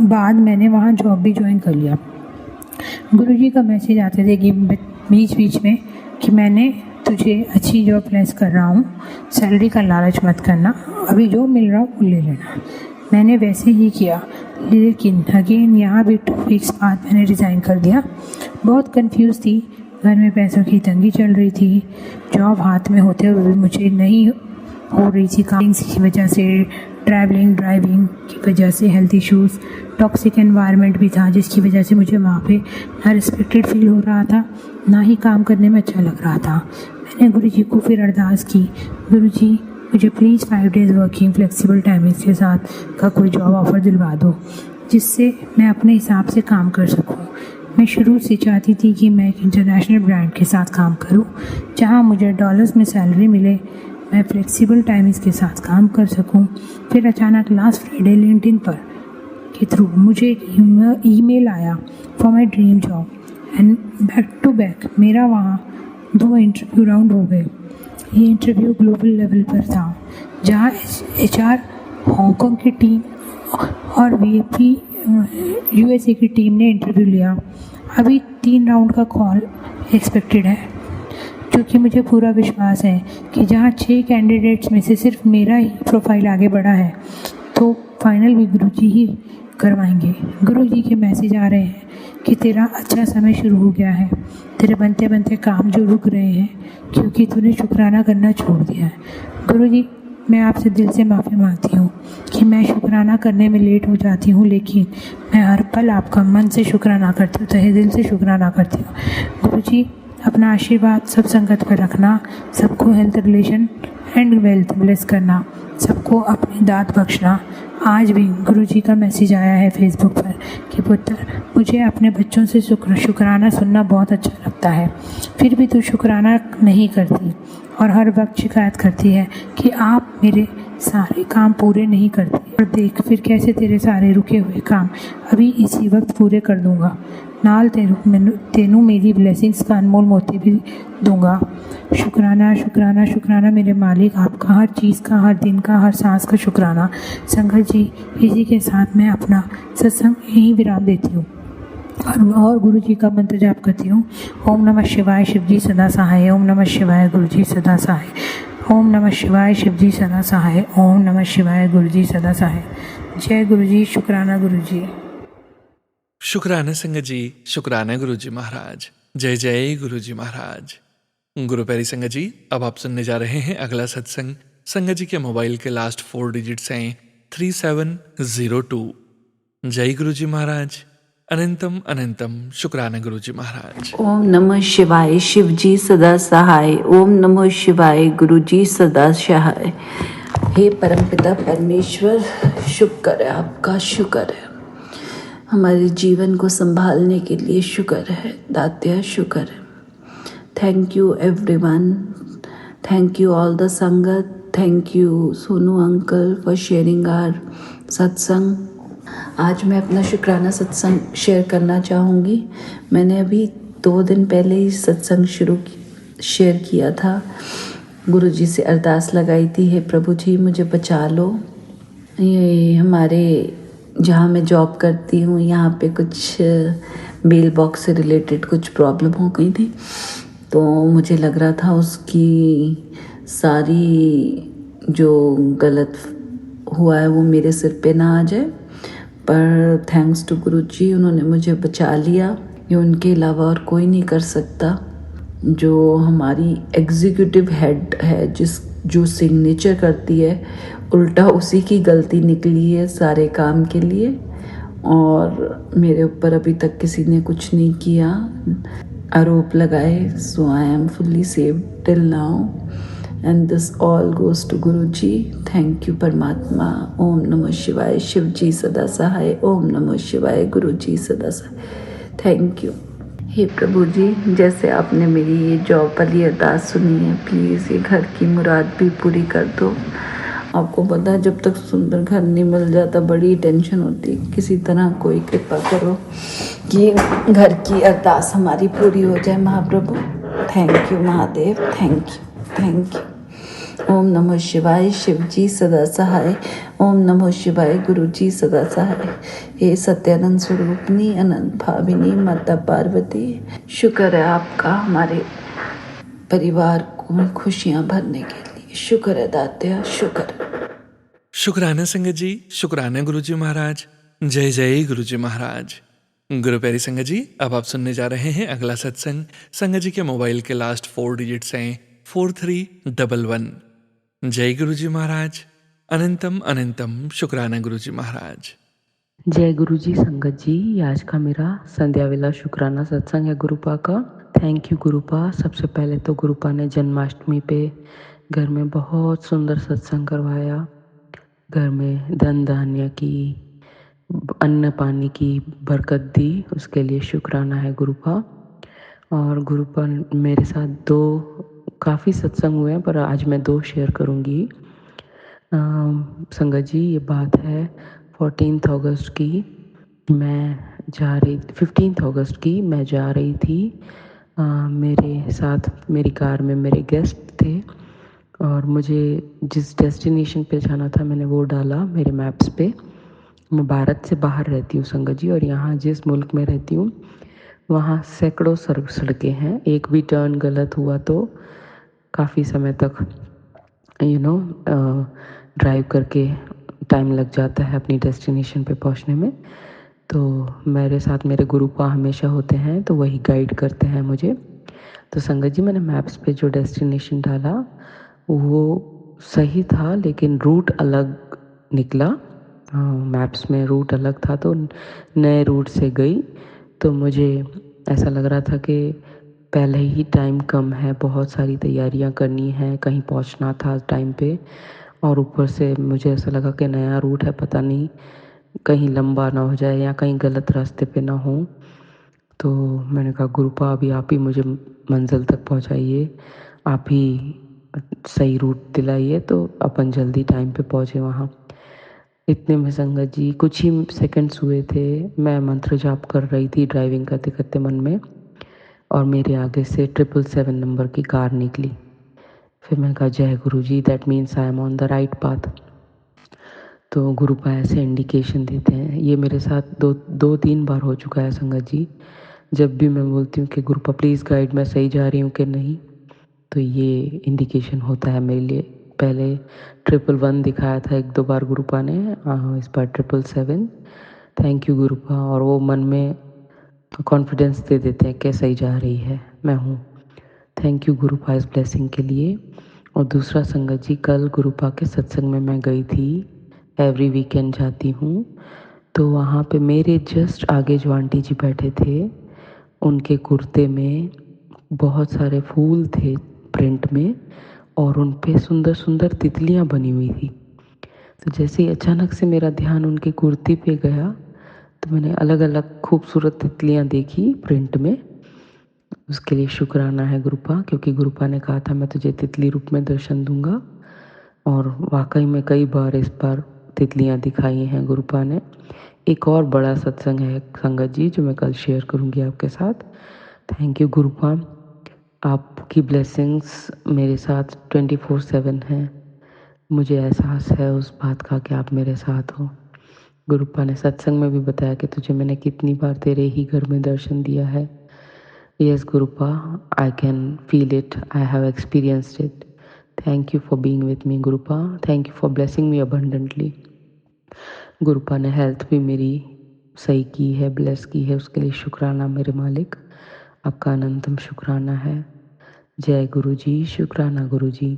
बाद मैंने वहाँ जॉब भी ज्वाइन कर लिया। गुरुजी का मैसेज आते थे कि बीच में कि मैंने तुझे अच्छी जॉब प्लेस कर रहा हूँ, सैलरी का लालच मत करना, अभी जो मिल रहा वो ले लेना। मैंने वैसे ही किया, लेकिन अगेन यहाँ भी 2 वीक्स बाद मैंने रिज़ाइन कर दिया। बहुत कंफ्यूज थी, घर में पैसों की तंगी चल रही थी, जॉब हाथ में होते हुए मुझे नहीं हो रही थी काम की वजह से, ट्रैवलिंग ड्राइविंग की वजह से हेल्थ इश्यूज़, टॉक्सिक एनवायरनमेंट भी था जिसकी वजह से मुझे वहाँ पे ना रिस्पेक्टेड फील हो रहा था, ना ही काम करने में अच्छा लग रहा था। मैंने गुरुजी को फिर अरदास की, गुरुजी मुझे please 5 days working flexible timings के साथ का कोई जॉब ऑफ़र दिलवा दो जिससे मैं अपने हिसाब से काम कर सकूं। मैं शुरू से चाहती थी कि मैं एक इंटरनेशनल ब्रांड के साथ काम करूं जहां मुझे डॉलर्स में सैलरी मिले, मैं फ्लेक्सिबल टाइमिंग्स के साथ काम कर सकूं। फिर अचानक लास्ट फ्राइडे लिंक्डइन पर के थ्रू मुझे एक ईमेल आया for my dream job, and back to back मेरा वहाँ 2 इंटरव्यू राउंड हो गए। ये इंटरव्यू ग्लोबल लेवल पर था जहाँ HR हांगकांग की टीम और VP USA की टीम ने इंटरव्यू लिया। अभी 3 राउंड का कॉल एक्सपेक्टेड है, क्योंकि मुझे पूरा विश्वास है कि जहाँ 6 कैंडिडेट्स में से सिर्फ मेरा ही प्रोफाइल आगे बढ़ा है तो फाइनल भी गुरुजी ही करवाएंगे। गुरुजी के मैसेज आ रहे हैं कि तेरा अच्छा समय शुरू हो गया है, तेरे बनते बनते काम जो रुक रहे हैं क्योंकि तूने शुक्राना करना छोड़ दिया है। गुरुजी, मैं आपसे दिल से माफ़ी मांगती हूँ कि मैं शुक्राना करने में लेट हो जाती हूँ, लेकिन मैं हर पल आपका मन से शुक्राना करती हूँ, तहे दिल से शुक्राना करती हूँ। गुरुजी, अपना आशीर्वाद सब संगत पर रखना, सबको health, relation and wealth bless करना, सबको अपनी दात बख्शना। आज भी गुरुजी का मैसेज आया है फेसबुक पर कि पुत्र, मुझे अपने बच्चों से शुक्राना सुनना बहुत अच्छा लगता है, फिर भी तू शुक्राना नहीं करती और हर वक्त शिकायत करती है कि आप मेरे सारे काम पूरे नहीं करते, और देख फिर कैसे तेरे सारे रुके हुए काम अभी इसी वक्त पूरे कर दूंगा। नाल तेनू मेरी ब्लेसिंग्स का अनमोल मोती भी दूंगा। शुक्राना शुक्राना शुक्राना मेरे मालिक, आपका हर चीज़ का, हर दिन का, हर सांस का शुक्राना। संगत जी, इसी के साथ मैं अपना सत्संग यहीं विराम देती हूँ और गुरु जी का मंत्र जाप करती हूँ। ओम नमः शिवाय, शिव जी सदा सहाय। ओम नमः शिवाय, गुरु जी सदा सहाय। ओम नमः शिवाय, शिव जी सदा सहाय। ओम नमः शिवाय, गुरु जी सदा सहाय। जय गुरु जी, शुक्राना गुरु जी। शुक्राना संगत जी, शुक्राना गुरु जी महाराज। जय जय गुरु जी महाराज। गुरु प्यारी संगत जी, अब आप सुनने जा रहे हैं अगला सत्संग। संगत जी के मोबाइल के लास्ट 4 डिजिट्स हैं 3702। जय गुरु जी महाराज। अनंतम अनंतम शुक्राना गुरु जी महाराज। ओम नमः शिवाय, शिव जी सदा सहाय। ओम नमः शिवाय, गुरु जी सदा सहाय। हे परमपिता परमेश्वर, शुक्र है आपका, शुक्र है हमारे जीवन को संभालने के लिए, शुक्र है दात्या, शुक्र है। Thank you everyone, thank you all the sangat, thank you Sonu uncle for sharing our satsang. आज मैं अपना शुक्राना सत्संग शेयर करना चाहूँगी। मैंने अभी 2 दिन पहले ही सत्संग शेयर किया था। गुरु जी से अरदास लगाई थी, हे प्रभु जी मुझे बचा लो। ये हमारे जहाँ मैं जॉब करती हूँ यहाँ पे कुछ मेल बॉक्स से रिलेटेड कुछ प्रॉब्लम हो गई थी, तो मुझे लग रहा था उसकी सारी जो गलत हुआ है वो मेरे सिर पे ना आ जाए। पर थैंक्स टू गुरु जी, उन्होंने मुझे बचा लिया। ये उनके अलावा और कोई नहीं कर सकता। जो हमारी एग्जीक्यूटिव हेड है, जो सिग्नेचर करती है, उल्टा उसी की गलती निकली है सारे काम के लिए। और मेरे ऊपर अभी तक किसी ने कुछ नहीं किया, आरोप लगाए। So I am fully saved till now and this all goes to Guru ji. Thank you परमात्मा। ओम नमः शिवाय। शिव जी सदा सहाय। ओम नमः शिवाय। गुरु जी सदा सहाय। Thank you. हे प्रभु जी, जैसे आपने मेरी ये जॉब वाली अरदास सुनी है, प्लीज़ ये घर की मुराद भी पूरी कर दो। आपको पता है, जब तक सुंदर घर नहीं मिल जाता बड़ी टेंशन होती। किसी तरह कोई कृपा करो कि घर की अरदास हमारी पूरी हो जाए महाप्रभु। Thank you Mahadev. Thank you. ओम नमः शिवाय। शिव जी सदा सहाय। ओम नमः शिवाय। गुरु जी सदा सहाय। हे सत्यानंद स्वरूपनी, अनंत भाविनी माता पार्वती, शुक्र है आपका हमारे परिवार को खुशियां भरने के लिए। शुक्र है दात्या, शुक्र। शुक्राना संगत जी, शुक्राना गुरुजी महाराज। जय जय गुरुजी महाराज। गुरु प्यारी संगत जी, अब आप सुनने जा रहे हैं अगला सत्संग। संगत जी के मोबाइल के लास्ट 4 डिजिट्स हैं 4311। जय गुरुजी महाराज। अनंतम अनंतम शुक्राना गुरुजी महाराज। जय गुरु जी। संगत जी, आज का मेरा संध्या वेला शुक्राना सत्संग है गुरुपा का। Thank you गुरुपा। सबसे पहले तो गुरुपा ने जन्माष्टमी पे घर में बहुत सुंदर सत्संग करवाया। घर में धन धान्य की, अन्न पानी की बरकत दी, उसके लिए शुक्राना है गुरुपा। और गुरुपा मेरे साथ काफ़ी सत्संग हुए हैं, पर आज मैं 2 शेयर करूँगी। संगत जी, ये बात है 14 अगस्त की। मैं जा रही 15 अगस्त की मैं जा रही थी। मेरे साथ मेरी कार में मेरे गेस्ट थे और मुझे जिस डेस्टिनेशन पे जाना था मैंने वो डाला मेरे मैप्स पे। मैं भारत से बाहर रहती हूँ संगत जी, और यहाँ जिस मुल्क में रहती हूँ वहाँ सैकड़ों सड़कें हैं। एक भी टर्न गलत हुआ तो काफ़ी समय तक ड्राइव करके टाइम लग जाता है अपनी डेस्टिनेशन पे पहुँचने में। तो मेरे साथ मेरे गुरुपा हमेशा होते हैं, तो वही गाइड करते हैं मुझे। तो संगत जी, मैंने मैप्स पे जो डेस्टिनेशन डाला वो सही था, लेकिन रूट अलग निकला। मैप्स में रूट अलग था, तो नए रूट से गई। तो मुझे ऐसा लग रहा था कि पहले ही टाइम कम है, बहुत सारी तैयारियां करनी है, कहीं पहुंचना था टाइम पे, और ऊपर से मुझे ऐसा लगा कि नया रूट है, पता नहीं कहीं लंबा ना हो जाए या कहीं गलत रास्ते पे ना हो। तो मैंने कहा गुरुपा, अभी आप ही मुझे मंजिल तक पहुंचाइए, आप ही सही रूट दिलाइए तो अपन जल्दी टाइम पे पहुंचे वहाँ। इतने में संगत जी कुछ ही सेकंड्स हुए थे, मैं मंत्र जाप कर रही थी ड्राइविंग करते करते मन में, और मेरे आगे से 777 नंबर की कार निकली। फिर मैंने कहा जय Guru ji, that means I am on the right path. तो गुरुपा ऐसे इंडिकेशन देते हैं। ये मेरे साथ 2-3 बार हो चुका है संगत जी। जब भी मैं बोलती हूँ कि गुरुपा प्लीज़ गाइड, मैं सही जा रही हूँ कि नहीं, तो ये इंडिकेशन होता है मेरे लिए। पहले 111 दिखाया था 1-2 बार गुरुपा ने, इस बार 777। Thank you गुरुपा। और वो मन में कॉन्फिडेंस दे देते हैं कि सही जा रही है, मैं हूँ। थैंक यू गुरुपा इस ब्लेसिंग के लिए। और दूसरा संगत जी, कल गुरुपा के सत्संग में मैं गई थी। एवरी वीकेंड जाती हूँ। तो वहाँ पे मेरे जस्ट आगे जो आंटी जी बैठे थे, उनके कुर्ते में बहुत सारे फूल थे प्रिंट में, और उन पे सुंदर सुंदर तितलियाँ बनी हुई थी। तो जैसे ही अचानक से मेरा ध्यान उनकी कुर्ती पे गया, तो मैंने अलग अलग खूबसूरत तितलियाँ देखी प्रिंट में। उसके लिए शुक्राना है गुरुपा, क्योंकि गुरुपा ने कहा था मैं तुझे तितली रूप में दर्शन दूंगा, और वाकई में कई बार इस बार तितलियाँ दिखाई हैं गुरुपा ने। एक और बड़ा सत्संग है संगत जी जो मैं कल शेयर करूँगी आपके साथ। थैंक यू गुरुपा, आपकी ब्लेसिंग्स मेरे साथ 24/7 हैं। मुझे एहसास है उस बात का कि आप मेरे साथ हो। गुरुपा ने सत्संग में भी बताया कि तुझे मैंने कितनी बार तेरे ही घर में दर्शन दिया है। Yes गुरुपा, I can feel it, I have experienced it. Thank you for being with me, Gurupa. Thank you for blessing me abundantly. गुरुपा ने हेल्थ भी मेरी सही की है, ब्लेस की है, उसके लिए शुक्राना मेरे मालिक। आपका अनंतम शुक्राना है। जय गुरु जी, शुक्राना गुरु जी।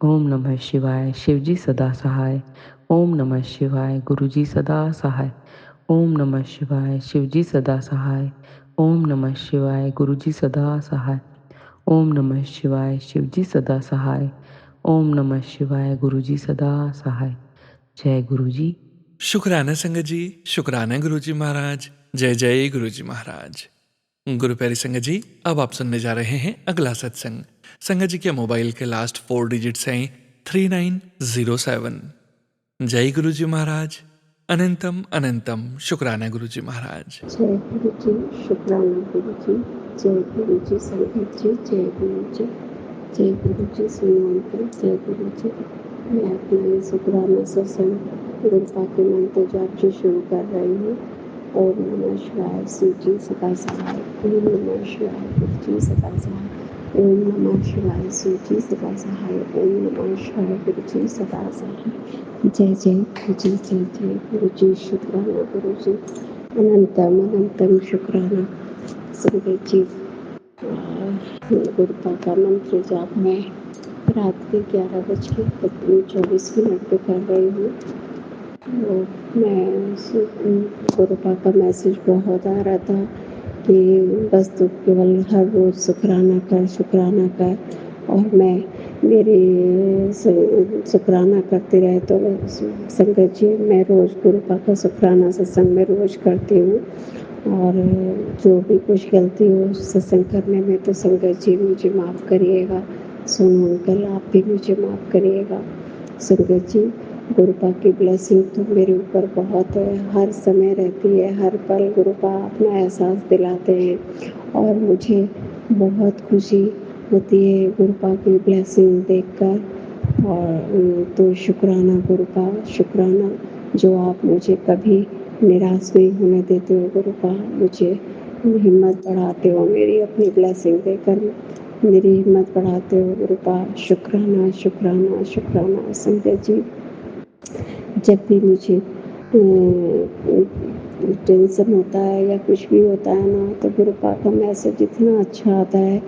ओम नमः शिवाय, शिव जी सदा सहाय। ओम नमः शिवाय, गुरु जी सदा सहाय। ओम नमः शिवाय, शिव जी सदा सहाय। ओम नमः शिवाय, गुरु जी सदा सहाय। ओम नमः शिवाय, शिव जी सदा सहाय। ओम नमः शिवाय, गुरु जी सदा सहाय। जय गुरु जी। शुक्राना संगत जी, शुक्राना गुरु जी महाराज। जय जय गुरु जी महाराज। गुरु प्यारी संगत जी, अब आप सुनने जा रहे हैं अगला सत्संग। संगत जी के मोबाइल के लास्ट 4 डिजिट्स हैं 3907। जय गुरु जी महाराज। अनंतम अनंतम शुक्राना गुरु जी महाराज। जय गुरु जी, शुक्राना गुरु जी। जय गुरु जी संगत जी, जय गुरु जी। जय गुरु जी सोनू, जय गुरु जी। मैं अपना ये शुक्राना सत्संग गुरुपा के मंत्र जाप से शुरू कर रही हूँ। ओम नमः शिवाय, शिव जी सदा सहाय। ओम नमः शिवाय, गुरु जी सदा सहाय। ओम नमः शिवाय, शिव जी सदा सहाय। ओम नमः शिवाय, गुरु जी सदा सहाय। जय जय गुरु जी, जय जय गुरु जी। शुक्राना गुरु जी, अनंतम अनंतम शुक्राना संगत जी। गुरुपा का मंत्र जाप मैं रात के 11:24 पे कर रही हूँ। तो मैं गुरुपा का मैसेज बहुत आ रहा था कि बस तू केवल हर रोज़ शुक्राना कर, शुक्राना कर। और मैं मेरी शुक्राना करते रहे तो संगत जी, मैं रोज़ गुरुपा का शुक्राना सत्संग में रोज़ करती हूँ। और जो भी कुछ गलती हो सत्संग करने में तो संगत जी मुझे माफ़ करिएगा। सोनू अंकल आप भी मुझे माफ़ करिएगा। संगत जी, गुरुपा की ब्लेसिंग तो मेरे ऊपर बहुत है, हर समय रहती है, हर पल गुरुपा अपना एहसास दिलाते हैं और मुझे बहुत खुशी होती है गुरुपा की ब्लेसिंग देखकर। और तो शुक्राना गुरुपा, शुक्राना जो आप मुझे कभी निराश नहीं होने देते हो गुरुपा, मुझे हिम्मत बढ़ाते हो, मेरी अपनी ब्लेसिंग देकर मेरी हिम्मत बढ़ाते हो गुरुपा। शुक्राना शुक्राना शुक्राना संगत जी। जब भी मुझे टेंशन होता है या कुछ भी होता है ना, तो गुरुपा का मैसेज इतना अच्छा आता है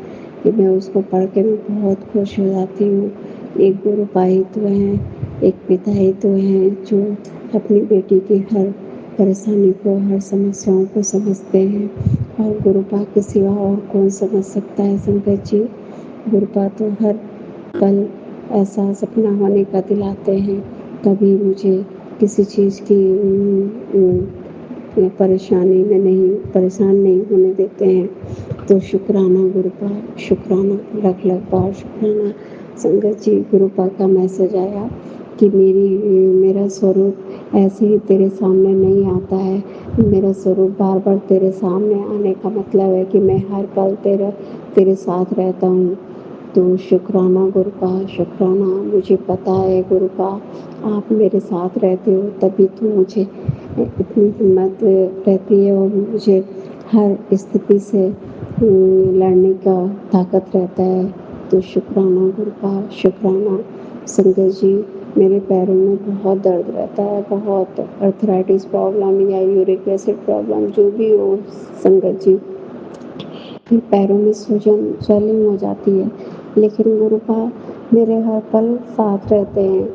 कि मैं उसको पढ़ के मैं बहुत खुश हो जाती हूँ। एक गुरुपा ही तो हैं, एक पिता ही तो हैं जो अपनी बेटी की हर परेशानी को, हर समस्याओं को समझते हैं। और गुरुपा के सिवा और कौन समझ सकता है संगत जी। गुरुपा तो हर पल एहसास अपना होने का दिलाते हैं, कभी मुझे किसी चीज़ की परेशानी में नहीं, परेशान नहीं होने देते हैं। तो शुक्राना गुरुपा, शुक्राना, लख लख बार शुक्राना संगत जी। गुरुपा का मैसेज आया कि मेरा स्वरूप ऐसे ही तेरे सामने नहीं आता है, मेरा स्वरूप बार बार तेरे सामने आने का मतलब है कि मैं हर पल तेरे साथ रहता हूँ। तो शुक्राना गुरुपा, शुक्राना। मुझे पता है गुरुपा आप मेरे साथ रहते हो, तभी तो मुझे इतनी हिम्मत रहती है और मुझे हर स्थिति से लड़ने का ताकत रहता है। तो शुक्राना गुरुपा, शुक्राना संगत जी। मेरे पैरों में बहुत दर्द रहता है, बहुत अर्थराइटिस प्रॉब्लम या यूरिक एसिड प्रॉब्लम जो भी हो संगत जी, फिर पैरों में सूजन स्वेलिंग हो जाती है, लेकिन गुरुपा मेरे हर पल साथ रहते हैं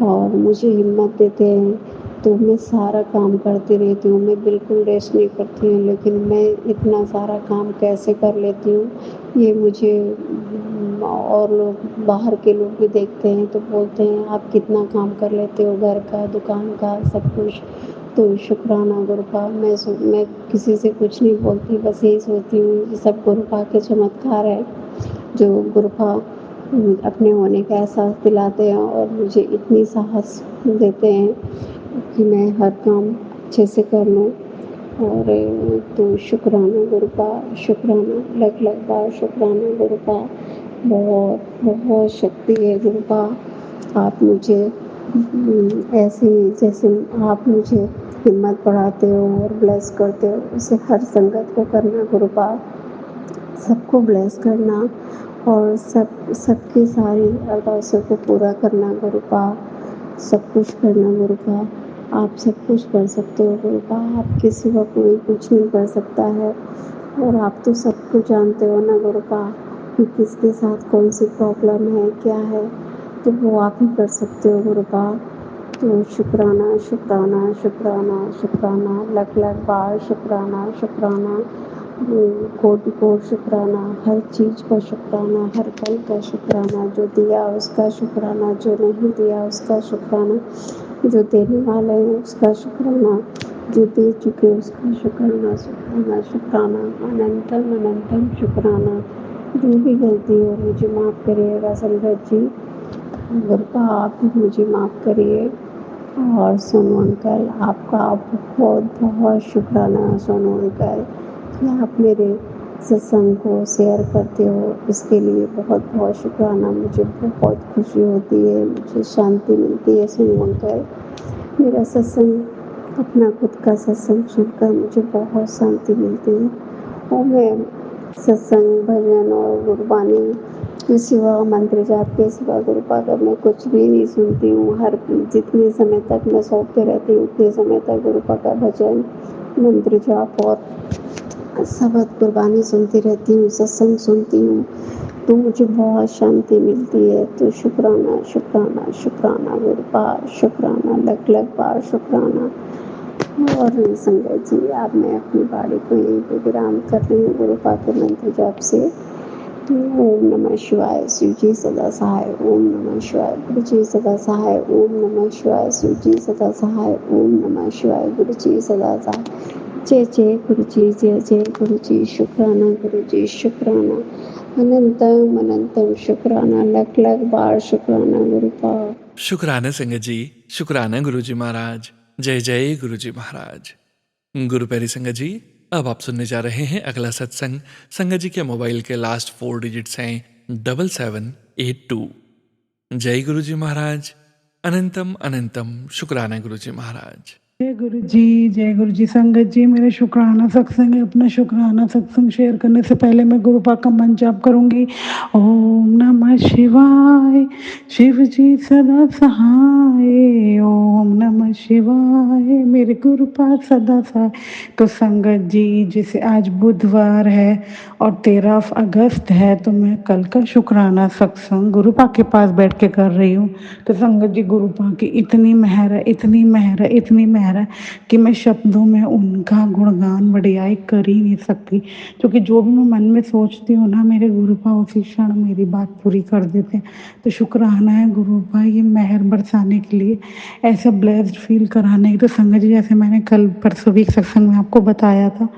और मुझे हिम्मत देते हैं। तो मैं सारा काम करती रहती हूँ, मैं बिल्कुल रेस्ट नहीं करती हूँ, लेकिन मैं इतना सारा काम कैसे कर लेती हूँ ये मुझे और लोग, बाहर के लोग भी देखते हैं तो बोलते हैं आप कितना काम कर लेते हो, घर का, दुकान का, सब कुछ। तो शुक्राना गुरुपा। मैं किसी से कुछ नहीं बोलती, बस यही सोचती हूँ ये सब गुरुपा के चमत्कार है जो गुरुपा अपने होने का एहसास दिलाते हैं और मुझे इतनी साहस देते हैं कि मैं हर काम अच्छे से कर लूँ। और तो शुक्राना गुरुपा, शुक्राना, लख लख बार शुक्राना गुरुपा। बहुत बहुत शक्ति है गुरुपा। आप मुझे ऐसे जैसे आप मुझे हिम्मत बढ़ाते हो और ब्लेस करते हो, उसे हर संगत को करना गुरुपा, सबको ब्लेस करना और सबकी सारी अरदासों को पूरा करना गुरुपा, सब कुछ करना गुरुपा। आप सब कुछ कर सकते हो गुरुपा, आपके सिवा कोई कुछ नहीं कर सकता है। और आप तो सब कुछ जानते हो ना गुरुपा कि किसके साथ कौन सी प्रॉब्लम है, क्या है, तो वो आप ही कर सकते हो गुरुपा। तो शुक्राना शुक्राना शुक्राना शुक्राना, लख लख बार शुक्राना शुक्राना, कोटि कोटि शुक्राना, हर चीज़ का शुक्राना, हर पल का शुक्राना, जो दिया उसका शुक्राना, जो नहीं दिया उसका शुक्राना, जो देने वाला है उसका शुक्राना, जो दे चुके उसका शुक्राना शुक्राना शुक्राना, अनंतम अनंतम शुक्राना। जो भी गलती हो मुझे माफ़ करिएगा संगत जी, गुरुपा आप भी मुझे माफ़ करिए। और सोनू अंकल आपका बहुत बहुत शुक्राना सोनू अंकल कि आप मेरे सत्संग को शेयर करते हो, इसके लिए बहुत बहुत शुक्राना। मुझे बहुत खुशी होती है, मुझे शांति मिलती है सोनू अंकल। मेरा सत्संग अपना खुद का सत्संग सुनकर मुझे बहुत शांति मिलती है। और मैं सत्संग भजन और गुरबानी के सिवा, मंत्र जाप के सिवा गुरुपा का मैं कुछ भी नहीं सुनती हूँ। हर जितने समय तक मैं सो पे रहती हूँ उतने समय तक गुरुपा का भजन, मंत्र जाप और सबद गुरबानी सुनती रहती हूँ, सत्संग सुनती हूँ, तो मुझे बहुत शांति मिलती है। तो शुक्राना शुक्राना शुक्राना गुरुपा, शुक्राना लख लख बार शुक्राना। और संगत जी अब मैं अपनी बाड़ी को यहीं पे विराम कर रही हूँ गुरुपा के मंत्र जाप से। ओम नमः शिवाय, शिव जी सदा सहाय। ओम नमः शिवाय, गुरु जी सदा सहाय। ओम नमः शिवाय, शिव जी सदा सहाय। ओम नमः शिवाय, गुरु जी सदा सहाय। जय जय गुरु जी, जय जय गुरु जी, शुक्राना गुरु जी, शुक्राना, अनंतम अनंतम शुक्राना, लख लख बार शुक्राना गुरुपा। शुक्राना संगत जी, शुक्राना गुरु जी महाराज। जय जय गुरु जी महाराज। गुरु प्यारी संगत जी, अब आप सुनने जा रहे हैं अगला सत्संग। संगत जी के मोबाइल के लास्ट 4 डिजिट्स हैं 7782। जय गुरु जी महाराज। अनंतम अनंतम शुक्राना गुरु जी महाराज। जय गुरु जी संगत जी, मेरा शुक्राना सत्संग है। अपना शुक्राना सत्संग शेयर करने से पहले मैं गुरुपा का मंत्र जाप करूंगी। ओम नमः शिवाय, शिव जी सदा सहाय। ओम नमः शिवाय, मेरे गुरुपा सदा सहाय। तो संगत जी, जैसे आज बुधवार है और 13 अगस्त है, तो मैं कल का शुक्राना सत्संग गुरुपा के पास बैठ के कर रही हूँ। तो संगत जी, गुरुपा की इतनी मेहर है, इतनी मेहर है, इतनी मेहर है कि मैं शब्दों में उनका गुणगान बढ़ियाई कर ही नहीं सकती। क्योंकि जो भी मैं मन में सोचती हूँ ना, मेरे गुरुपा उसी क्षण मेरी बात पूरी कर देते हैं। तो शुक्राना है गुरुपा ये मेहर बरसाने के लिए, ऐसा ब्लेस्ड फील कराने की। तो संगत जी, जैसे मैंने कल परसों भी सत्संग में आपको बताया था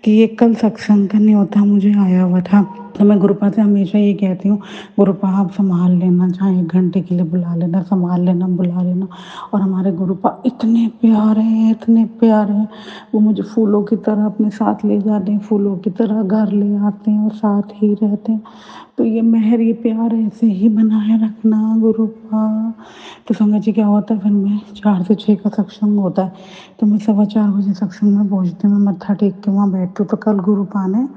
कि ये कल सत्संग का न्योता मुझे आया हुआ था। तो मैं गुरुपा से हमेशा ये कहती हूँ, गुरुपा आप संभाल लेना, चाहे 1 घंटे के लिए बुला लेना, संभाल लेना, बुला लेना। और हमारे गुरुपा इतने प्यारे हैं, इतने प्यारे हैं। वो मुझे फूलों की तरह अपने साथ ले जाते हैं, फूलों की तरह घर ले आते हैं और साथ ही रहते हैं। तो ये मेहर, ये प्यार ऐसे ही बनाए रखना गुरुपा। तो संगत जी, क्या होता है फिर मैं 4 से 6 का सत्संग होता है, तो मैं 4:15 बजे सत्संग में पहुँचती हूँ। मैं मत्था टेक के वहाँ बैठती हूँ। तो कल गुरुपा ने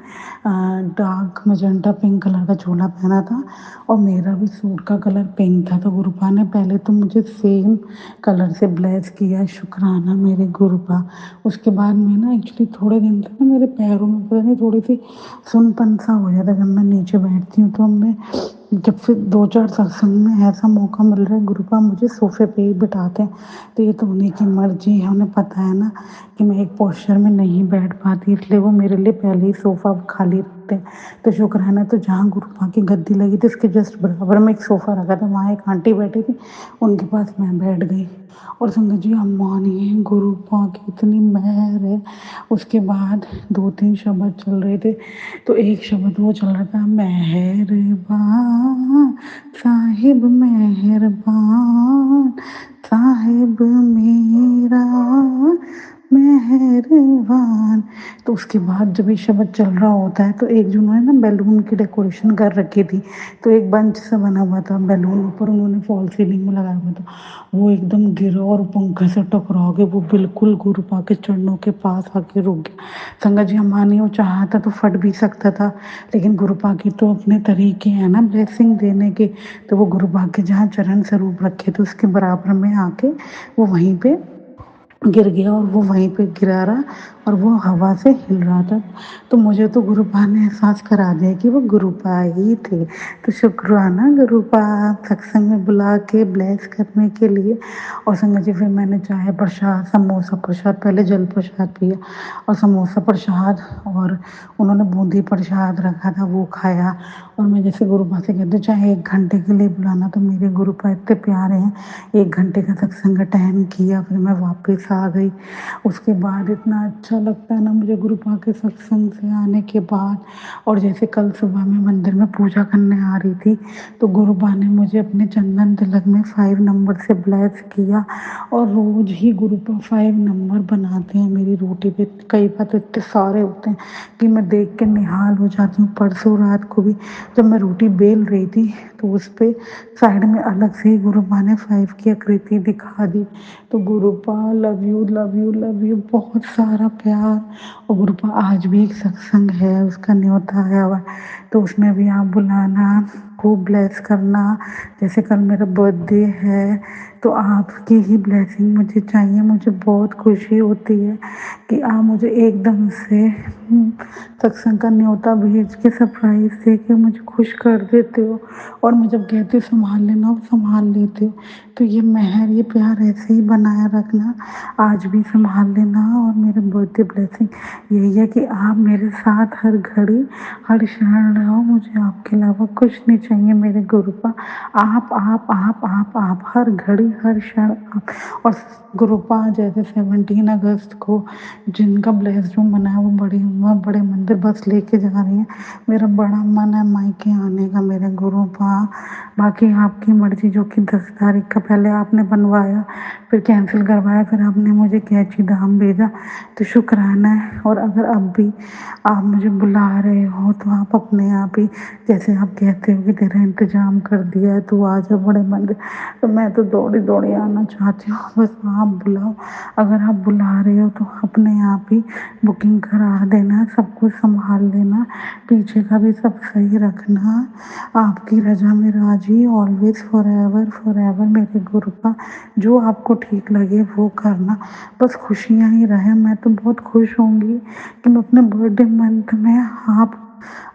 डार्क मजेंटा पिंक कलर का चोला पहना था और मेरा भी सूट का कलर पिंक था। तो गुरुपा ने पहले तो मुझे सेम कलर से ब्लेस किया, शुक्राना मेरे गुरुपा। उसके बाद मैं ना एक्चुअली थोड़े दिन तक ना मेरे पैरों में पता नहीं थोड़ी सी सुनपन सा हो जाता है जब मैं नीचे बैठती हूँ। तो अब मैं जब से 2-4 सत्संग में ऐसा मौका मिल रहा है, गुरुपा मुझे सोफे पे ही बिठाते हैं। तो ये तो उन्हीं की मर्जी है, उन्हें पता है ना कि मैं एक पोस्चर में नहीं बैठ पाती, इसलिए वो मेरे लिए पहले ही सोफ़ा खाली रखते हैं। तो शुक्राना, तो जहाँ गुरुपा की गद्दी लगी थी उसके जस्ट बराबर में एक सोफ़ा रखा था, वहाँ एक आंटी बैठी थी, उनके पास मैं बैठ गई। और संगत जी, आप मानिए गुरुपा की इतनी मेहर है। उसके बाद 2-3 शब्द चल रहे थे, तो एक शब्द वो चल रहा था, मेहरबान साहिब मेहरबान, साहिब मेरा मेहरबान। तो उसके बाद जब ये शब्द चल रहा होता है तो एक जो उन्होंने ना बैलून की डेकोरेशन कर रखी थी, तो एक बंच सा बना हुआ था बैलून, ऊपर उन्होंने फॉल सीलिंग में लगाया हुआ था, वो एकदम गिरा और पंखे से टकरा के वो बिल्कुल गुरुपा के चरणों के पास आके रुक गया। संगत जी, हमारी वो चाहता तो फट भी सकता था, लेकिन गुरुपा की तो अपने तरीके हैं ना ब्लेसिंग देने के। तो वो गुरुपा के जहाँ चरण स्वरूप रखे थे उसके बराबर में आके वो वहीं पे गिर गया और वो वहीं पे गिरा रहा और वो हवा से हिल रहा था। तो मुझे तो गुरुपा ने एहसास करा दिया कि वो गुरुपा ही थे। तो शुक्राना गुरुपा, सत्संग में बुला के ब्लेस करने के लिए। और संगत जी, फिर मैंने चाहे प्रसाद, समोसा प्रसाद, पहले जल प्रसाद पिया और समोसा प्रसाद, और उन्होंने बूंदी प्रसाद रखा था वो खाया। और मैं जैसे गुरुपा से कहती हूँ, चाहे 1 घंटे के लिए बुलाना, तो मेरे गुरुपा इतने प्यारे हैं। 1 घंटे का सत्संग अटेंड किया, फिर मैं वापस आ गई। उसके बाद इतना अच्छा लगता है ना मुझे गुरुपा के सत्संग से आने के बाद। और जैसे कल सुबह मैं मंदिर में पूजा करने आ रही थी, तो गुरुपा ने मुझे अपने चंदन तिलक में 5 नंबर से ब्लेस किया। और रोज़ ही गुरुपा 5 नंबर बनाते हैं मेरी रोटी पे। कई बार तो इतने सारे होते हैं कि मैं देख के निहाल हो जाती हूँ। परसों रात को भी जब मैं रोटी बेल रही थी, तो उस पे साइड में अलग से ही गुरुपा ने 5 की आकृति दिखा दी। तो गुरुपा, love you love you love you, बहुत सारा प्यार। और गुरुपा आज भी एक सत्संग है, उसका न्योता आया हुआ, तो उसमें भी आप बुलाना, खूब ब्लेस करना। जैसे कल मेरा बर्थडे है, तो आपकी ही ब्लेसिंग मुझे चाहिए। मुझे बहुत खुशी होती है कि आप मुझे एकदम से सत्संग का न्योता भेज के सरप्राइज दे के मुझे खुश कर देते हो। और मैं जब कहती हूँ संभाल लेना, वो संभाल लेते हो। तो ये मेहर, ये प्यार ऐसे ही बनाया रखना, आज भी संभाल लेना। और मेरे बर्थडे ब्लेसिंग यही है कि आप मेरे साथ हर घड़ी हर क्षण रहो। मुझे आपके अलावा कुछ नहीं चाहिए मेरे गुरुपा। आप आप आप आप आप हर घड़ी हर क्षण आप। और गुरुपा जैसे 17 अगस्त को जिनका ब्लेस रूम बना है, वो बड़े मंदिर बस लेके जा रही हैं। मेरा बड़ा मन है मायके आने का मेरे गुरुपा। बाकी आपकी मर्जी, जो कि 10 तारीख का पहले आपने बनवाया, फिर कैंसिल करवाया, फिर आपने मुझे कैची धाम भेजा, तो शुक्राना है। और अगर अब भी आप मुझे बुला रहे हो, तो आप अपने आप ही, जैसे आप कहते हो कि तेरा इंतजाम कर दिया है, तो आ जा बड़े मंदिर। तो मैं तो दौड़ी दौड़ी आना चाहती हूँ, बस आप बुलाओ। अगर आप बुला रहे हो तो अपने आप ही बुकिंग करा देना, सब कुछ संभाल लेना, पीछे का भी सब सही रखना। आपकी रजा में राजी, ऑलवेज फॉर एवर मेरे गुरुपा। जो आपको ठीक लगे वो करना, बस खुशियाँ ही रहे। मैं तो बहुत खुश होंगी कि मैं अपने बर्थडे मंथ में आप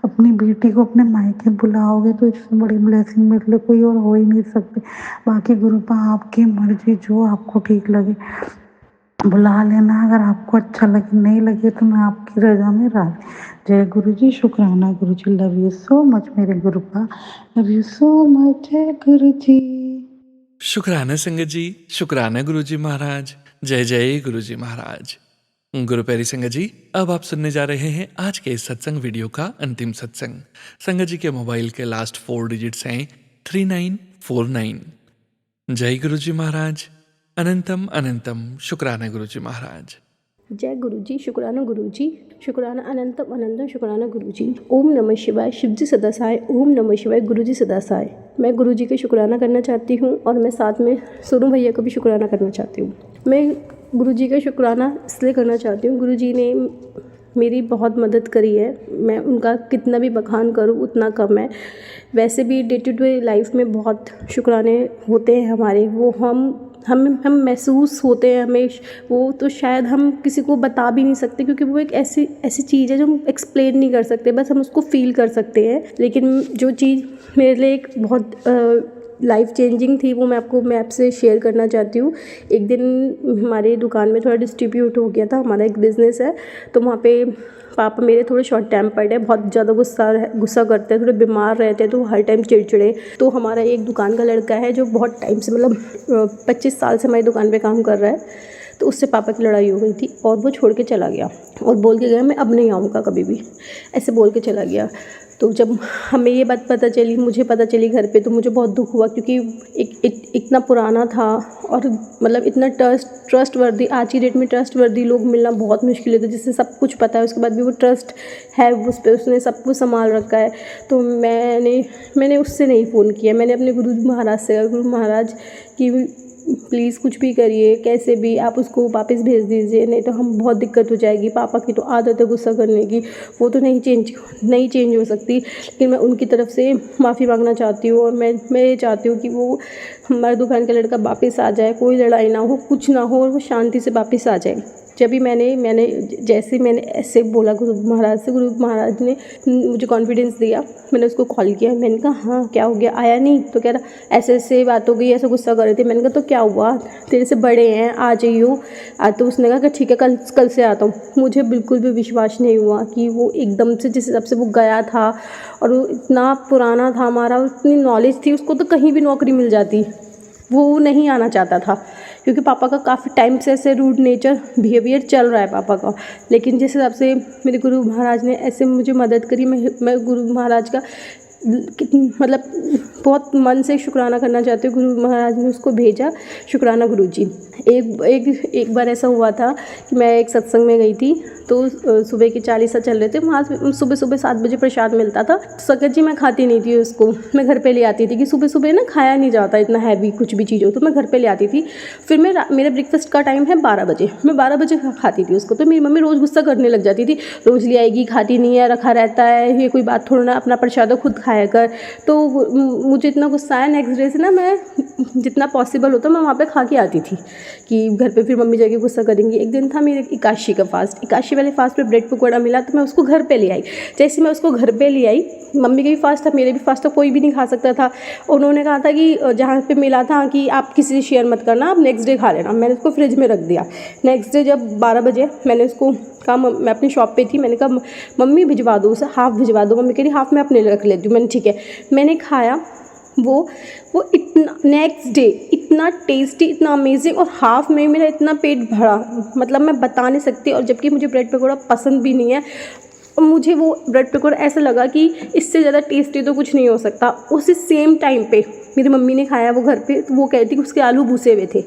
अपनी बेटी को अपने मायके बुलाओगे, तो इससे बड़ी ब्लेसिंग मेरे लिए कोई और हो ही नहीं सकती। बाकी गुरुपा आपकी मर्जी, जो आपको ठीक लगे बुला लेना। अगर आपको अच्छा लगे, नहीं लगे, तो मैं आपकी रजा में राजी। जय गुरु जी, शुक्राना गुरु जी, लव यू सो मच मेरे गुरुपा, लव यू सो मच, जय गुरु जी। शुक्राना संगत जी, शुक्राना गुरु जी महाराज, जय जय गुरु जी महाराज। गुरु प्यारी संगत जी, अब आप सुनने जा रहे हैं आज के इस सत्संग वीडियो का अंतिम सत्संग। संगत जी के मोबाइल के लास्ट 4 डिजिट्स हैं 3949। जय गुरु जी महाराज, अनंतम अनंतम शुक्राना गुरु जी महाराज। जय गुरु जी, शुक्राना गुरु जी, शुक्राना अनंतम अनंतम शुक्राना गुरु जी। ओम नमः शिवाय, शिव जी सदा सहाय। ओम नमः शिवाय, गुरु जी सदा सहाय। मैं गुरु जी के शुक्राना करना चाहती हूँ और मैं साथ में सोनू भैया को भी शुक्राना करना चाहती हूँ। मैं गुरु जी का शुक्राना इसलिए करना चाहती हूँ, गुरु जी ने मेरी बहुत मदद करी है। मैं उनका कितना भी बखान करूँ उतना कम है। वैसे भी डे टू डे लाइफ में बहुत शुक्राने होते हैं हमारे, वो हम महसूस होते हैं हमें, वो तो शायद हम किसी को बता भी नहीं सकते, क्योंकि वो एक ऐसी चीज़ है जो हम एक्सप्लेन नहीं कर सकते, बस हम उसको फील कर सकते हैं। लेकिन जो चीज़ मेरे लिए एक बहुत लाइफ चेंजिंग थी, वो मैं आपसे शेयर करना चाहती हूँ। एक दिन हमारे दुकान में थोड़ा डिस्ट्रीब्यूट हो गया था, हमारा एक बिज़नेस है, तो वहाँ पे पापा मेरे थोड़े शॉर्ट टेम्पर्ड है, बहुत ज़्यादा गुस्सा करते हैं, थोड़े बीमार रहते हैं, तो हर टाइम चिड़चिड़े। तो हमारा एक दुकान का लड़का है जो बहुत टाइम से, मतलब 25 साल से हमारी दुकान पे काम कर रहा है, तो उससे पापा की लड़ाई हो गई थी और वो छोड़ के चला गया और बोल के गया मैं अब नहीं आऊँगा कभी भी, ऐसे बोल के चला गया। तो जब हमें ये बात पता चली, मुझे पता चली घर पे, तो मुझे बहुत दुख हुआ क्योंकि इतना पुराना था और मतलब इतना ट्रस्टवर्दी, आज की डेट में ट्रस्टवर्दी लोग मिलना बहुत मुश्किल है, जिससे सब कुछ पता है उसके बाद भी वो ट्रस्ट है उस पर, उसने सब कुछ संभाल रखा है। तो मैंने उससे नहीं फ़ोन किया, मैंने अपने गुरु महाराज से कहा, गुरु महाराज की प्लीज़ कुछ भी करिए, कैसे भी आप उसको वापस भेज दीजिए, नहीं तो हम बहुत दिक्कत हो जाएगी। पापा की तो आदत है गुस्सा करने की, वो तो नहीं चेंज हो सकती, लेकिन मैं उनकी तरफ से माफ़ी मांगना चाहती हूँ और मैं ये चाहती हूँ कि वो हमारे दुकान का लड़का वापस आ जाए, कोई लड़ाई ना हो, कुछ ना हो और वो शांति से वापस आ जाए। जब भी मैंने जैसे मैंने ऐसे बोला गुरु महाराज से, गुरु महाराज ने मुझे कॉन्फिडेंस दिया, मैंने उसको कॉल किया, मैंने कहा हाँ क्या हो गया, आया नहीं? तो कह रहा ऐसे बात हो गई, ऐसे गुस्सा कर रहे थे। मैंने कहा तो क्या हुआ, तेरे से बड़े हैं, आ जाइयो। तो उसने कहा कि ठीक है कल से आता हूँ। मुझे बिल्कुल भी विश्वास नहीं हुआ कि वो एकदम से जिस हिसाब से वो गया था और वो इतना पुराना था हमारा, इतनी नॉलेज थी, उसको तो कहीं भी नौकरी मिल जाती, वो नहीं आना चाहता था क्योंकि पापा का काफ़ी टाइम से ऐसे रूड नेचर बिहेवियर चल रहा है पापा का। लेकिन जिस हिसाब से मेरे गुरु महाराज ने ऐसे मुझे मदद करी, मैं गुरु महाराज का मतलब बहुत मन से शुक्राना करना चाहती हूँ। गुरु महाराज ने उसको भेजा, शुक्राना गुरुजी। एक बार ऐसा हुआ था कि मैं एक सत्संग में गई थी, तो सुबह के 40 चल रहे थे, वहाँ सुबह 7 बजे प्रसाद मिलता था। संगत जी मैं खाती नहीं थी उसको, मैं घर पे ले आती थी कि सुबह ना खाया नहीं जाता इतना हैवी कुछ भी चीज़ हो, तो मैं घर पे ले आती थी। फिर मेरा ब्रेकफास्ट का टाइम है 12 बजे, मैं 12 बजे खाती थी उसको। तो मेरी मम्मी रोज़ गुस्सा करने लग जाती थी, रोज़ ले आएगी, खाती नहीं है, रखा रहता है, ये कोई बात थोड़ा ना, अपना प्रसाद खुद खाया कर। तो मुझे इतना गुस्सा आया, नेक्स्ट डे से ना मैं जितना पॉसिबल होता मैं वहाँ पे खा के आती थी कि घर पे फिर मम्मी जाके गुस्सा करेंगी। एक दिन था मेरे एकादशी का फास्ट, एकादशी वाले फास्ट पे ब्रेड पकौड़ा मिला, तो मैं उसको घर पे ले आई। जैसे मैं उसको घर पे ले आई, मम्मी का भी फास्ट था, मेरे भी फास्ट था, कोई भी नहीं खा सकता था। उन्होंने कहा था कि जहाँ पे मिला था कि आप किसी से शेयर मत करना, आप नेक्स्ट डे खा लेना। मैंने उसको फ्रिज में रख दिया। नेक्स्ट डे जब 12 बजे मैंने उसको कहा, मैं अपनी शॉप पे थी, मैंने कहा मम्मी भिजवा दो उसे, हाफ़ भिजवा दो। मम्मी कह रही हाफ़ मैं अपने लिए रख लेती हूँ। मैंने ठीक है, मैंने खाया। वो इतना नेक्स्ट डे इतना टेस्टी, इतना अमेजिंग, और हाफ़ में मेरा इतना पेट भरा, मतलब मैं बता नहीं सकती। और जबकि मुझे ब्रेड पकौड़ा पसंद भी नहीं है, और मुझे वो ब्रेड पकौड़ा ऐसा लगा कि इससे ज़्यादा टेस्टी तो कुछ नहीं हो सकता। उसी सेम टाइम पे मेरी मम्मी ने खाया वो घर पे, तो वो कहती कि उसके आलू भूसे हुए थे,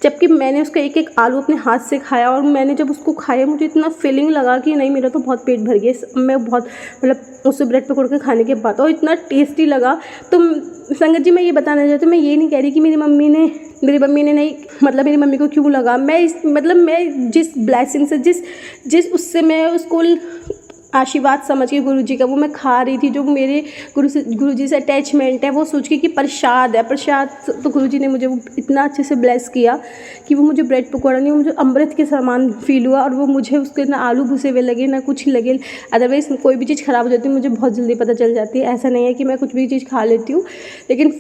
जबकि मैंने उसका एक आलू अपने हाथ से खाया। और मैंने जब उसको खाया, मुझे इतना फीलिंग लगा कि नहीं, मेरा तो बहुत पेट भर गया। मैं बहुत मतलब उससे ब्रेड पकौड़े के खाने के बाद, और इतना टेस्टी लगा। तो संगत जी मैं ये बताना चाहती हूँ, मैं ये नहीं कह रही कि मेरी मम्मी ने नहीं, मतलब मेरी मम्मी को क्यों लगा, मैं जिस ब्लेसिंग से जिस उससे मैं उसको आशीर्वाद समझ के गुरुजी का वो मैं खा रही थी, जो मेरे गुरुजी से अटैचमेंट है, वो सोच के कि प्रसाद है, प्रसाद। तो गुरुजी ने मुझे वो इतना अच्छे से ब्लेस किया कि वो मुझे ब्रेड पकौड़ा नहीं, मुझे अमृत के समान फील हुआ। और वो मुझे उसके ना आलू भुसे हुए लगे, ना कुछ लगे। अदरवाइज़ कोई भी चीज़ ख़राब हो जाती है, मुझे बहुत जल्दी पता चल जाती है। ऐसा नहीं है कि मैं कुछ भी चीज़ खा लेती हूँ, लेकिन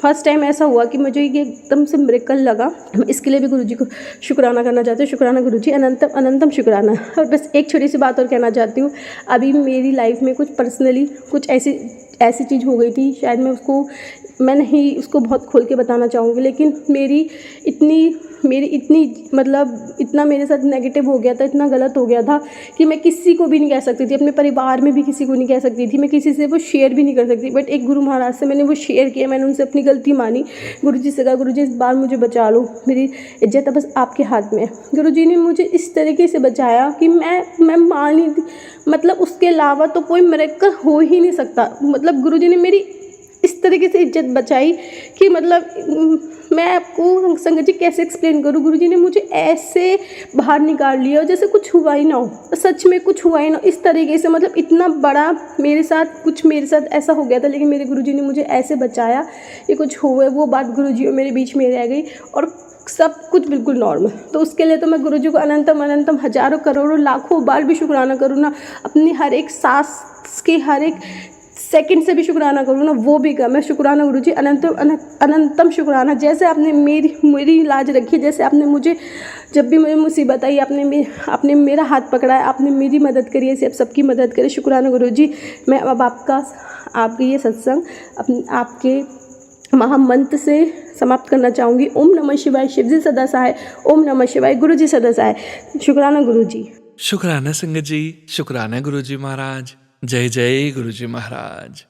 फर्स्ट टाइम ऐसा हुआ कि मुझे ये एकदम से मिरेकल लगा। इसके लिए भी गुरुजी को शुक्राना करना चाहती हूँ। शुक्राना गुरुजी, अनंतम शुक्राना। और बस एक छोटी सी बात और कहना चाहती हूँ। अभी मेरी लाइफ में कुछ पर्सनली कुछ ऐसी चीज़ हो गई थी, शायद मैं नहीं उसको बहुत खोल के बताना चाहूँगी, लेकिन मेरी इतनी मतलब इतना मेरे साथ नेगेटिव हो गया था, इतना गलत हो गया था कि मैं किसी को भी नहीं कह सकती थी, अपने परिवार में भी किसी को नहीं कह सकती थी, मैं किसी से वो शेयर भी नहीं कर सकती। बट एक गुरु महाराज से मैंने वो शेयर किया, मैंने उनसे अपनी गलती मानी। गुरुजी से कहा, गुरुजी इस बार मुझे बचा लो, मेरी इज्जत है बस आपके हाथ में। गुरुजी ने मुझे इस तरीके से बचाया कि मैं मान ही, मतलब उसके अलावा तो कोई मिरेकल हो ही नहीं सकता। मतलब गुरुजी ने मेरी इस तरीके से इज्जत बचाई कि मतलब मैं आपको संगत जी कैसे एक्सप्लेन करूँ। गुरुजी ने मुझे ऐसे बाहर निकाल लिया जैसे कुछ हुआ ही ना हो, सच में कुछ हुआ ही ना, इस तरीके से। मतलब इतना बड़ा मेरे साथ ऐसा हो गया था, लेकिन मेरे गुरुजी ने मुझे ऐसे बचाया कि कुछ हुए, वो बात गुरुजी और मेरे बीच में रह गई और सब कुछ बिल्कुल नॉर्मल। तो उसके लिए तो मैं गुरुजी को अनंतम हजारों करोड़ों लाखों बार भी शुक्राना करूँ ना, अपनी हर एक सांस के हर एक सेकंड से भी शुक्राना करूँ ना, वो भी कम है। शुक्राना गुरुजी, अनंतम शुक्राना। जैसे आपने मेरी लाज रखी, जैसे आपने मुझे जब भी मुझे मुसीबत आई, आपने मेरा हाथ पकड़ा है, आपने मेरी मदद करी है, आप सबकी मदद करें। शुक्राना गुरुजी। मैं अब आपके ये सत्संग महामंत्र से समाप्त करना चाहूँगी। ओम नमः शिवाय, शिव जी सदा सहाय। ओम नमः शिवाय, गुरु जी सदा सहाय। शुक्राना गुरु जी। शुक्राना संगत जी, शुक्राना गुरुजी महाराज। जय जय गुरुजी महाराज।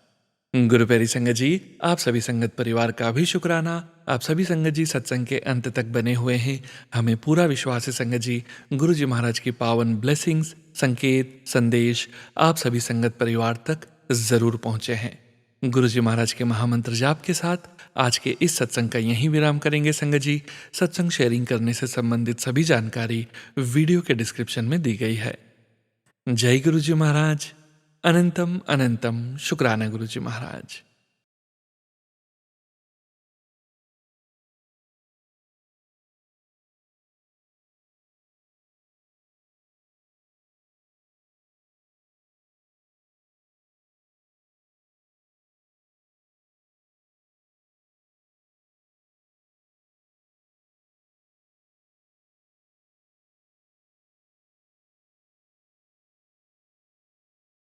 गुरु प्यारी संगत जी, आप सभी संगत परिवार का भी शुक्राना। आप सभी संगत जी सत्संग के अंत तक बने हुए हैं। हमें पूरा विश्वास है संगत जी, गुरु जी महाराज की पावन ब्लेसिंग्स, संकेत, संदेश आप सभी संगत परिवार तक जरूर पहुंचे हैं। गुरु जी महाराज के महामंत्र जाप के साथ आज के इस सत्संग का यहीं विराम करेंगे संगत जी। सत्संग शेयरिंग करने से संबंधित सभी जानकारी वीडियो के डिस्क्रिप्शन में दी गई है। जय गुरु जी महाराज। अनंतम अनंतम शुक्राना गुरु जी महाराज।